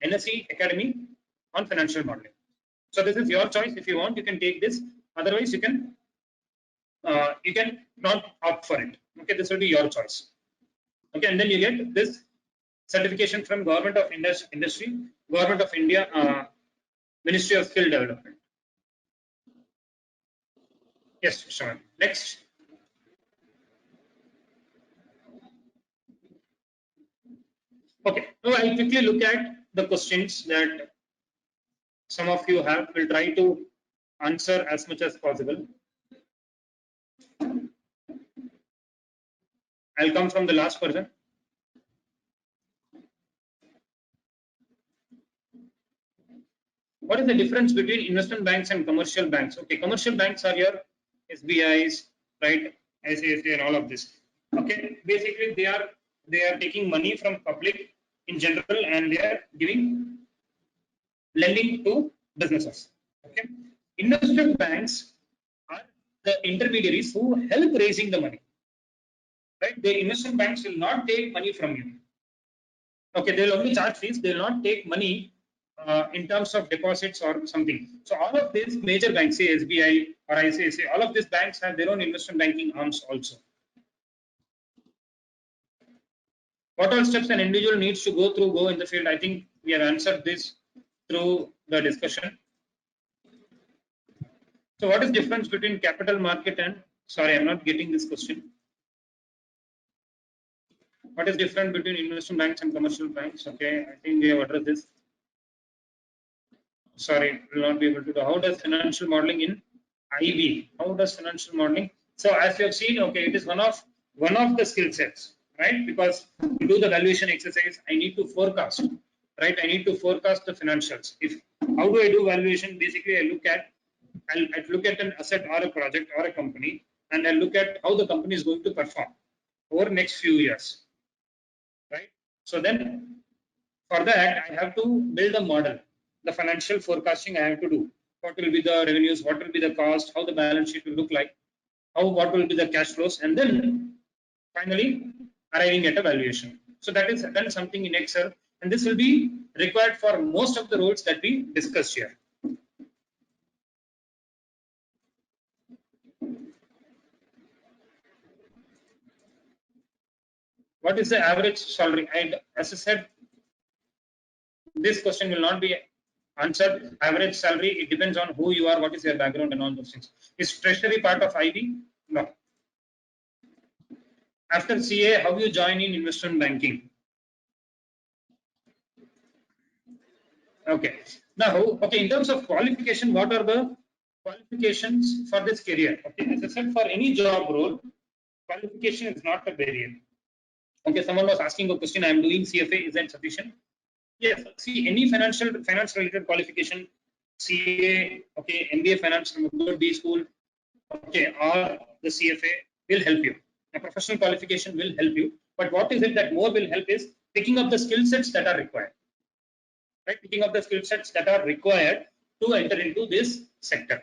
NSC Academy on financial modeling. So this is your choice. If you want, you can take this. Otherwise, you can not opt for it. Okay, this will be your choice. Okay, and then you get this certification from Government of Industry, Government of India, Ministry of Skill Development. Yes, Sean. Next. Okay, now I'll quickly look at the questions that some of you have. We'll try to answer as much as possible. I'll come from the last person. What is the difference between investment banks and commercial banks? Okay, commercial banks are your SBIs, right? ICICI and all of this. Okay, basically they are taking money from public in general and they are lending to businesses. Okay, investment banks are the intermediaries who help raising the money. Right, the investment banks will not take money from you. Okay, they will only charge fees. They will not take money in terms of deposits or something. So all of these major banks, say SBI or ICICI, all of these banks have their own investment banking arms also. What all steps an individual needs to go in the field? I think we have answered this through the discussion. So what is the difference between capital market and, sorry, I'm not getting this question. What is different between investment banks and commercial banks? Okay, I think we have addressed this. Sorry, will not be able to do. How does financial modeling in IB? How does financial modeling? So as you have seen, okay, it is one of the skill sets, right? Because to do the valuation exercise, I need to forecast, right? I need to forecast the financials. How do I do valuation? Basically, I'll look at an asset or a project or a company, and I'll look at how the company is going to perform over next few years, right? So then, for that, I have to build a model. The financial forecasting I have to do. What will be the revenues? What will be the cost? How the balance sheet will look like? What will be the cash flows? And then finally arriving at a valuation. So that is done something in Excel, and this will be required for most of the roles that we discussed here. what is the average salary? And as I said, this question will not be answered. Average salary, it depends on who you are, what is your background, and all those things. Is treasury part of IB? No. After CA, how you join in investment banking? Okay. Now, okay, in terms of qualification, what are the qualifications for this career? Okay, as I said, for any job role, qualification is not a barrier. Okay, someone was asking a question, I am doing CFA, is that sufficient? Yes, see, any finance related qualification, CA, okay, MBA finance from a good B school, okay, or the CFA will help you. A professional qualification will help you. But what is it that more will help is picking up the skill sets that are required. Right? Picking up the skill sets that are required to enter into this sector.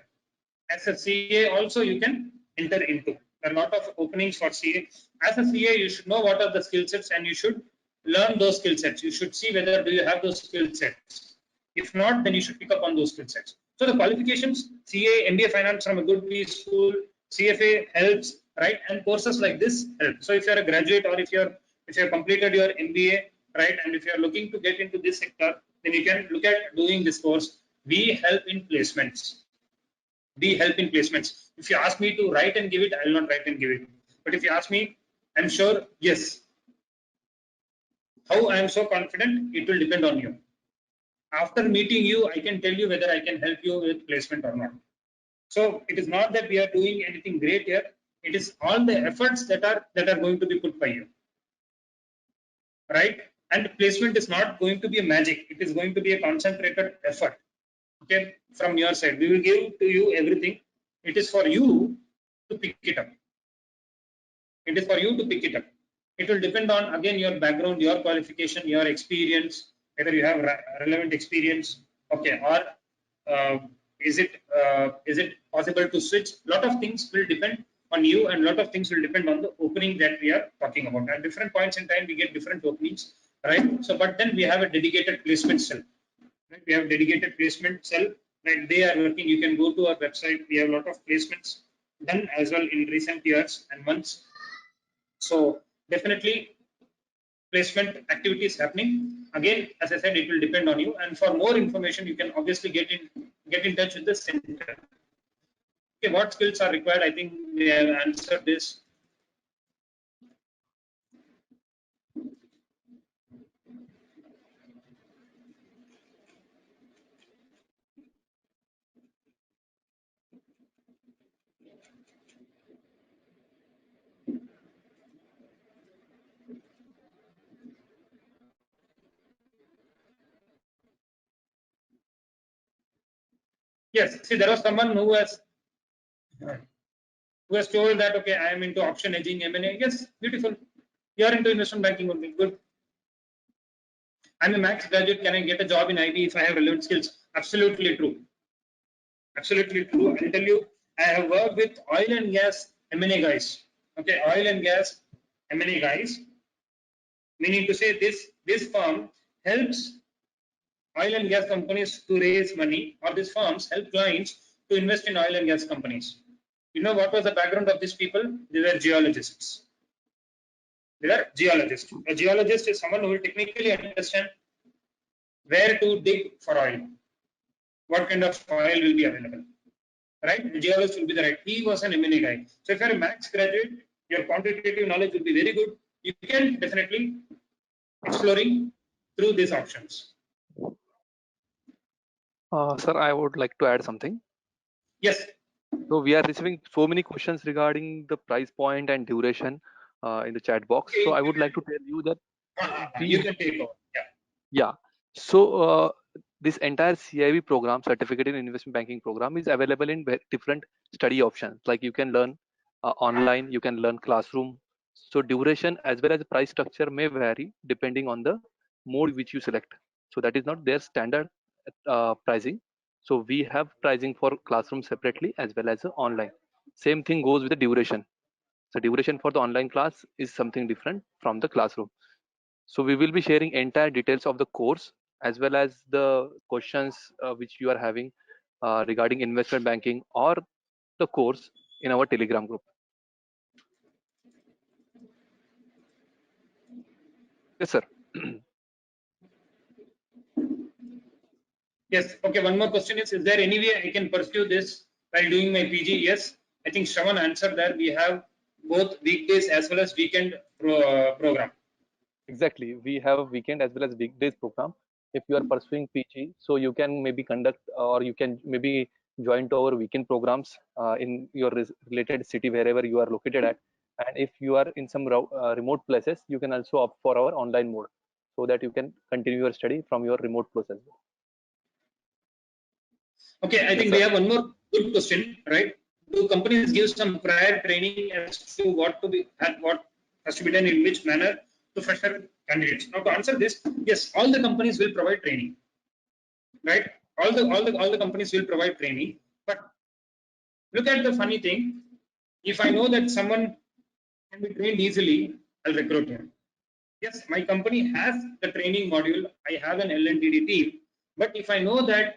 As a CA, also you can enter into. There are a lot of openings for CA. As a CA, you should know what are the skill sets and you should learn those skill sets. You should see whether do you have those skill sets. If not, then you should pick up on those skill sets. So the qualifications, CA, MBA finance from a good B school, CFA helps, right? And courses like this help. So if you're a graduate or if you're completed your MBA, right, and if you're looking to get into this sector, then you can look at doing this course. We help in placements. We help in placements. If you ask me to write and give it, I will not write and give it. But if you ask me, I'm sure, yes. How I am so confident, it will depend on you. After meeting you, I can tell you whether I can help you with placement or not. So it is not that we are doing anything great here. It is all the efforts that are going to be put by you, right? And placement is not going to be a magic. It is going to be a concentrated effort. Okay, from your side, we will give to you everything. It is for you to pick it up. It is for you to pick it up. It will depend on again your background, your qualification, your experience, whether you have relevant experience. Okay, or is it possible to switch? A lot of things will depend on you, and a lot of things will depend on the opening that we are talking about. At different points in time, we get different openings, right? So, but then we have a dedicated placement cell. Right? We have dedicated placement cell. Right? They are working. You can go to our website. We have a lot of placements done as well in recent years and months. So definitely placement activities happening. Again, as I said, it will depend on you. And for more information, you can obviously get in touch with the center. Okay, what skills are required? I think we have answered this. Yes, see, there was someone who has told that, okay, I am into option hedging, M&A. Yes, beautiful. You are into investment banking only. Good. I'm a max graduate. Can I get a job in IB if I have relevant skills? Absolutely true. Absolutely true. I'll tell you, I have worked with oil and gas M&A guys. Okay, oil and gas M&A guys. Meaning to say this firm helps oil and gas companies to raise money, or these firms help clients to invest in oil and gas companies. You know what was the background of these people? They were geologists. They were geologists. A geologist is someone who will technically understand where to dig for oil, what kind of oil will be available. Right? The geologist will be the right. He was an M&A guy. So if you're a max graduate, your quantitative knowledge will be very good. You can definitely exploring through these options. Sir, I would like to add something. Yes. So we are receiving so many questions regarding the price point and duration in the chat box. So I would like to tell you that you can take over. Yeah. So this entire CIB program, Certificate in Investment Banking program, is available in different study options. Like you can learn online, you can learn classroom. So duration as well as the price structure may vary depending on the mode which you select. So that is not their standard pricing. So we have pricing for classroom separately as well as online. Same thing goes with the duration. So duration for the online class is something different from the classroom. So we will be sharing entire details of the course as well as the questions which you are having regarding investment banking or the course in our Telegram group. Yes, sir. Yes. Okay. One more question is there any way I can pursue this while doing my PG? Yes. I think Shravan answered that. We have both weekdays as well as weekend program. Exactly. We have a weekend as well as weekdays program. If you are pursuing PG, so you can maybe conduct or you can maybe join to our weekend programs in your related city wherever you are located at. And if you are in some remote places, you can also opt for our online mode so that you can continue your study from your remote process. Okay, I Yes, think sir. we have one more good question, right? Do companies give some prior training as to what to be and what has to be done in which manner to fresher candidates? Now, to answer this, yes, all the companies will provide training, right? All the companies will provide training. But look at the funny thing. If I know that someone can be trained easily, I'll recruit him. Yes, my company has the training module. I have an L&D team. But if I know that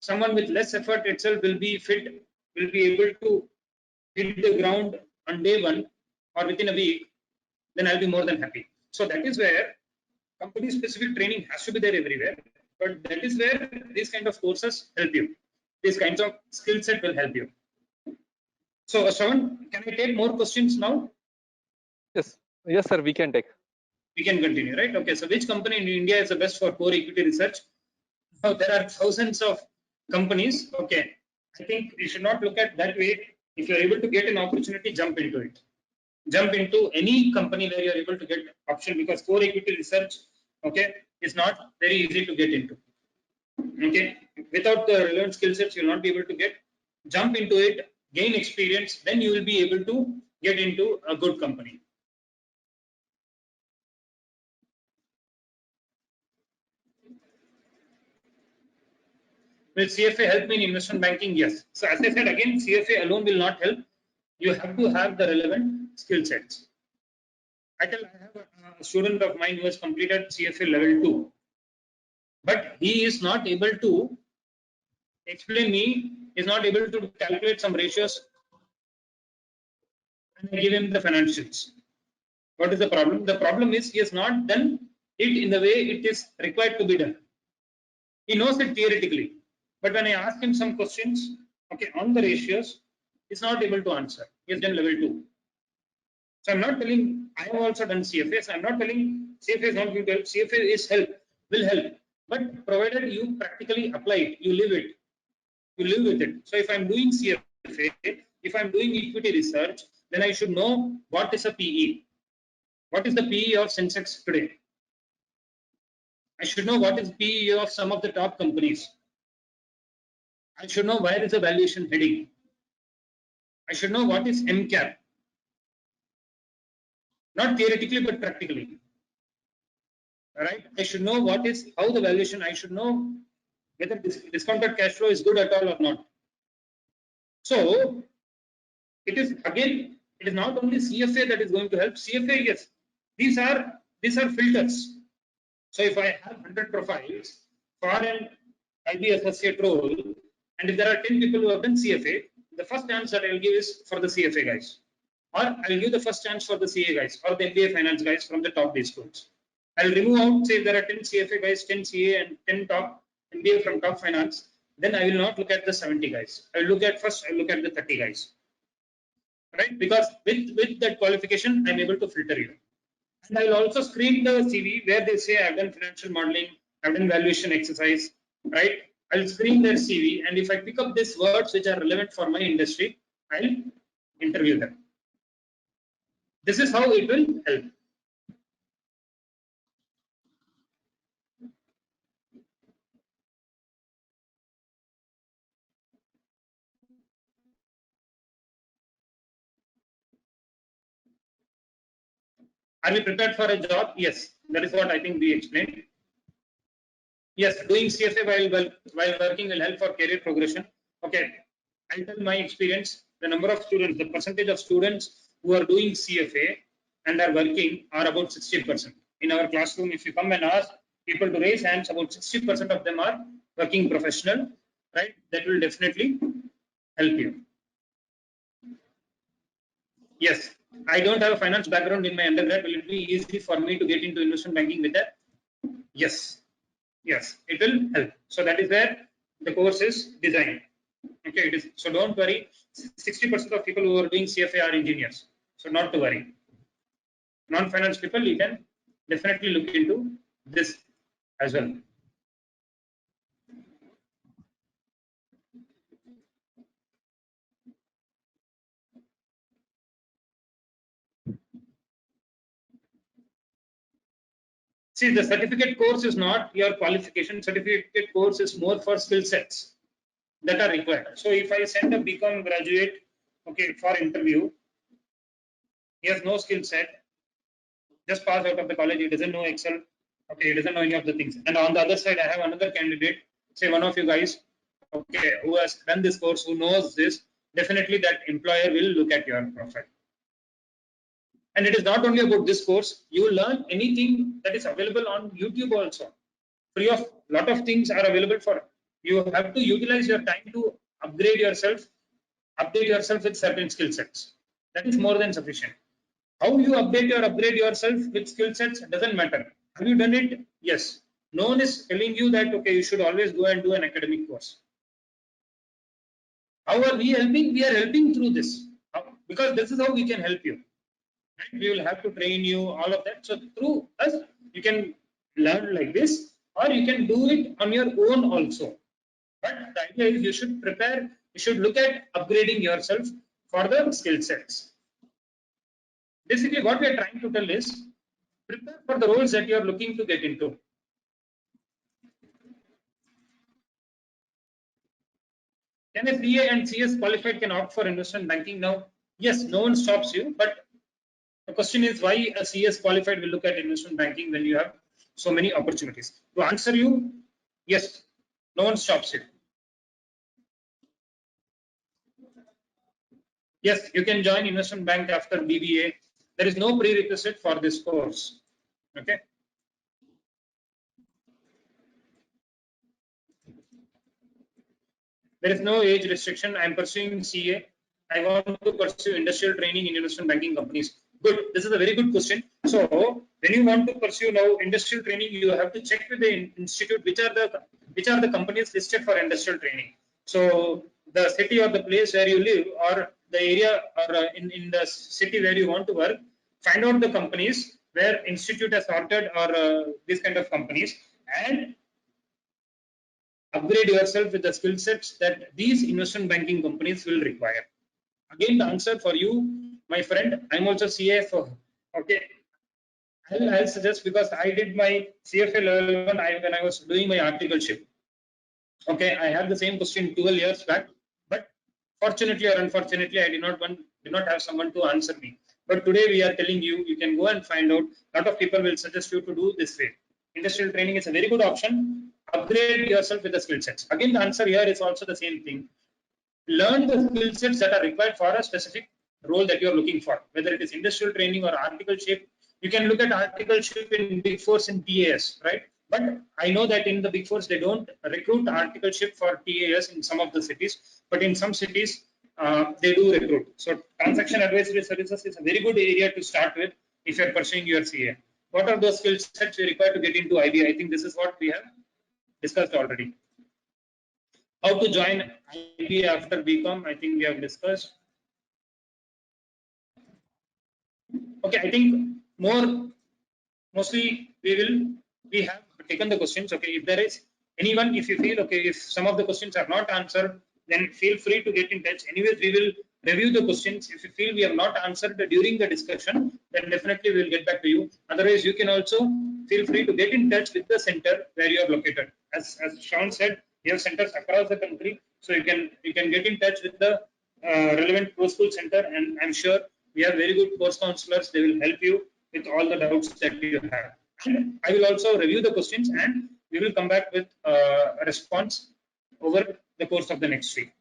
someone with less effort itself will be fit, will be able to hit the ground on day one or within a week, then I'll be more than happy. So that is where company specific training has to be there everywhere. But that is where these kind of courses help you. These kinds of skill set will help you. So Shravan, can I take more questions now? Yes. Yes, sir. We can take. We can continue, right? Okay. So which company in India is the best for core equity research? Now, there are thousands of companies. Okay, I think you should not look at that way. If you're able to get an opportunity, jump into it. Jump into any company where you're able to get option, because core equity research, okay, is not very easy to get into. Okay, without the relevant skill sets, you'll not be able to get. Jump into it, gain experience, then you will be able to get into a good company. Will CFA help me in investment banking? Yes. So as I said again, CFA alone will not help. You have to have the relevant skill sets. I have a student of mine who has completed CFA level 2, but he is not able to explain me, is not able to calculate some ratios and I give him the financials. What is the problem? The problem is he has not done it in the way it is required to be done. He knows it theoretically, but when I ask him some questions, okay, on the ratios, he's not able to answer. He has done level 2. So I'm not telling I have also done CFA. So I'm not telling CFA is not going to help. CFA is help, will help, but provided you practically apply it, you live it, you live with it. So if I'm doing CFA, if I'm doing equity research, then I should know what is a PE. What is the PE of Sensex today? I should know what is PE of some of the top companies. I should know where is the valuation heading. I should know what is MCAP. Not theoretically, but practically. Right? I should know what is how the valuation. I should know whether discounted cash flow is good at all or not. So it is again, it is not only CFA that is going to help. CFA, yes, these are filters. So if I have 100 profiles for an IB associate role, and if there are 10 people who have done CFA, the first chance that I'll give is for the CFA guys, or I'll give the first chance for the CA guys or the MBA finance guys from the top day schools. I'll remove out, say there are 10 CFA guys, 10 CA, and 10 top MBA from top finance. Then I will not look at the 70 guys. I'll look at the 30 guys, right? Because with that qualification, I'm able to filter you. And I will also screen the CV where they say I've done financial modeling, I've done valuation exercise, right? I'll screen their CV, and if I pick up these words which are relevant for my industry, I'll interview them. This is how it will help. Are we prepared for a job? Yes, that is what I think we explained. Yes, doing CFA while working will help for career progression. Okay, I'll tell my experience. The number of students, the percentage of students who are doing CFA and are working are about 60%. In our classroom, if you come and ask people to raise hands, about 60% of them are working professional, right? That will definitely help you. Yes, I don't have a finance background in my undergrad. Will it be easy for me to get into investment banking with that? Yes. Yes, it will help. So that is where the course is designed. Okay, it is. So don't worry. 60% of people who are doing CFA are engineers. So not to worry. Non-finance people, you can definitely look into this as well. See, the certificate course is not your qualification. Certificate course is more for skill sets that are required. So if I send a BCom graduate, okay, for interview, he has no skill set, just passed out of the college, he doesn't know Excel, okay, he doesn't know any of the things. And on the other side, I have another candidate, say one of you guys, okay, who has done this course, who knows this, definitely that employer will look at your profile. And it is not only about this course, you will learn anything that is available on YouTube also. Free of lot of things are available for you. Have to utilize your time to upgrade yourself, update yourself with certain skill sets. That is more than sufficient. How you update or upgrade yourself with skill sets doesn't matter. Have you done it? Yes. No one is telling you that okay, you should always go and do an academic course. How are we helping? We are helping through this. Because this is how we can help you. Right? We will have to train you, all of that. So through us, you can learn like this, or you can do it on your own also. But the idea is you should prepare, you should look at upgrading yourself for the skill sets. Basically, what we are trying to tell is prepare for the roles that you are looking to get into. Can a CA and CS qualified can opt for investment banking now? Yes, no one stops you, but the question is why a CS qualified will look at investment banking when you have so many opportunities? To answer you, yes, no one stops you. Yes, you can join investment bank after BBA. There is no prerequisite for this course. Okay. There is no age restriction. I am pursuing CA. I want to pursue industrial training in investment banking companies. Good. This is a very good question. So when you want to pursue now industrial training, you have to check with the institute which are the companies listed for industrial training. So the city or the place where you live, or the area, or in the city where you want to work, find out the companies where institute has sorted, or these kind of companies, and upgrade yourself with the skill sets that these investment banking companies will require. Again, the answer for you, my friend, I'm also CFO. Okay, I'll suggest, because I did my CFA level when I was doing my articleship. Okay, I had the same question 12 years back, but fortunately or unfortunately, I did not have someone to answer me. But today we are telling you, you can go and find out. A lot of people will suggest you to do this way. Industrial training is a very good option. Upgrade yourself with the skill sets. Again, the answer here is also the same thing. Learn the skill sets that are required for a specific role that you're looking for, whether it is industrial training or articleship. You can look at articleship in Big Fours and TAS, right? But I know that in the Big Fours, they don't recruit articleship for TAS in some of the cities, but in some cities, they do recruit. So transaction advisory services is a very good area to start with if you're pursuing your CA. What are those skill sets you require to get into IB? I think this is what we have discussed already. How to join IB after BCom? I think we have discussed. Okay, I think mostly we have taken the questions. Okay, if there is anyone, if you feel okay, if some of the questions are not answered, then feel free to get in touch. Anyways, we will review the questions. If you feel we have not answered during the discussion, then definitely we will get back to you. Otherwise, you can also feel free to get in touch with the center where you are located. As Sean said, we have centers across the country, so you can get in touch with the relevant course school center, and I'm sure we have very good course counselors. They will help you with all the doubts that you have. And I will also review the questions, and we will come back with a response over the course of the next week.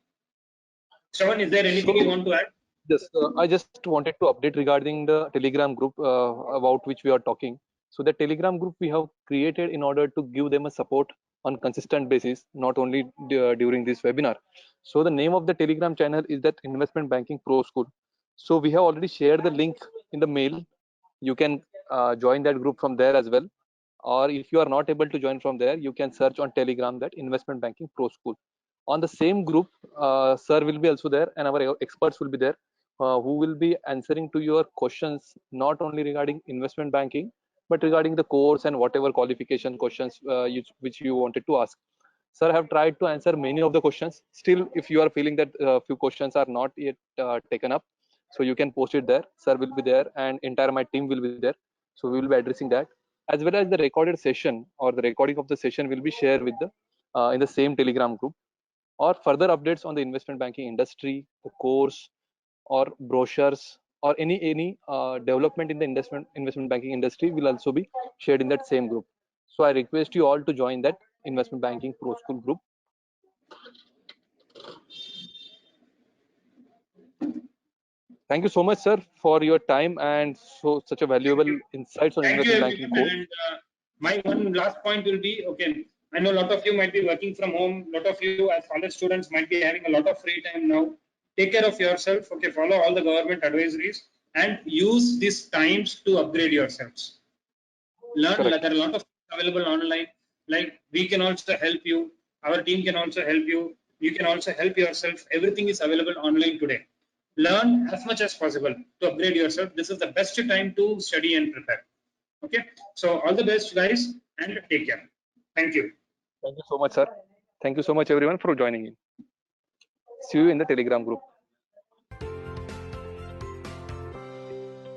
Shravan, is there anything you want to add? Yes, I just wanted to update regarding the Telegram group about which we are talking. So the Telegram group we have created in order to give them a support on consistent basis, not only during this webinar. So the name of the Telegram channel is that Investment Banking Pro School. So we have already shared the link in the mail. You can join that group from there as well. Or if you are not able to join from there, you can search on Telegram that Investment Banking Pro School. On the same group, sir will be also there, and our experts will be there, who will be answering to your questions, not only regarding investment banking, but regarding the course and whatever qualification questions which you wanted to ask. Sir, I have tried to answer many of the questions. Still, if you are feeling that few questions are not yet taken up, so you can post it there. Sir will be there, and entire my team will be there. So we will be addressing that, as well as the recorded session or the recording of the session will be shared with the in the same Telegram group. Or further updates on the investment banking industry, the course, or brochures, or any development in the investment banking industry will also be shared in that same group. So I request you all to join that Investment Banking Pro School group. Thank you so much, sir, for your time and such a valuable insights on Thank you, investment banking everyone. course. And my one last point will be, okay, I know a lot of you might be working from home. A lot of you as college students might be having a lot of free time now. Take care of yourself. Okay, follow all the government advisories and use these times to upgrade yourselves. Learn. Correct. There are a lot of things available online. Like we can also help you. Our team can also help you. You can also help yourself. Everything is available online today. Learn as much as possible to upgrade yourself. This is the best time to study and prepare. Okay, so all the best, guys, and take care. Thank you. Thank you so much, sir. Thank you so much, everyone, for joining in. See you in the Telegram group.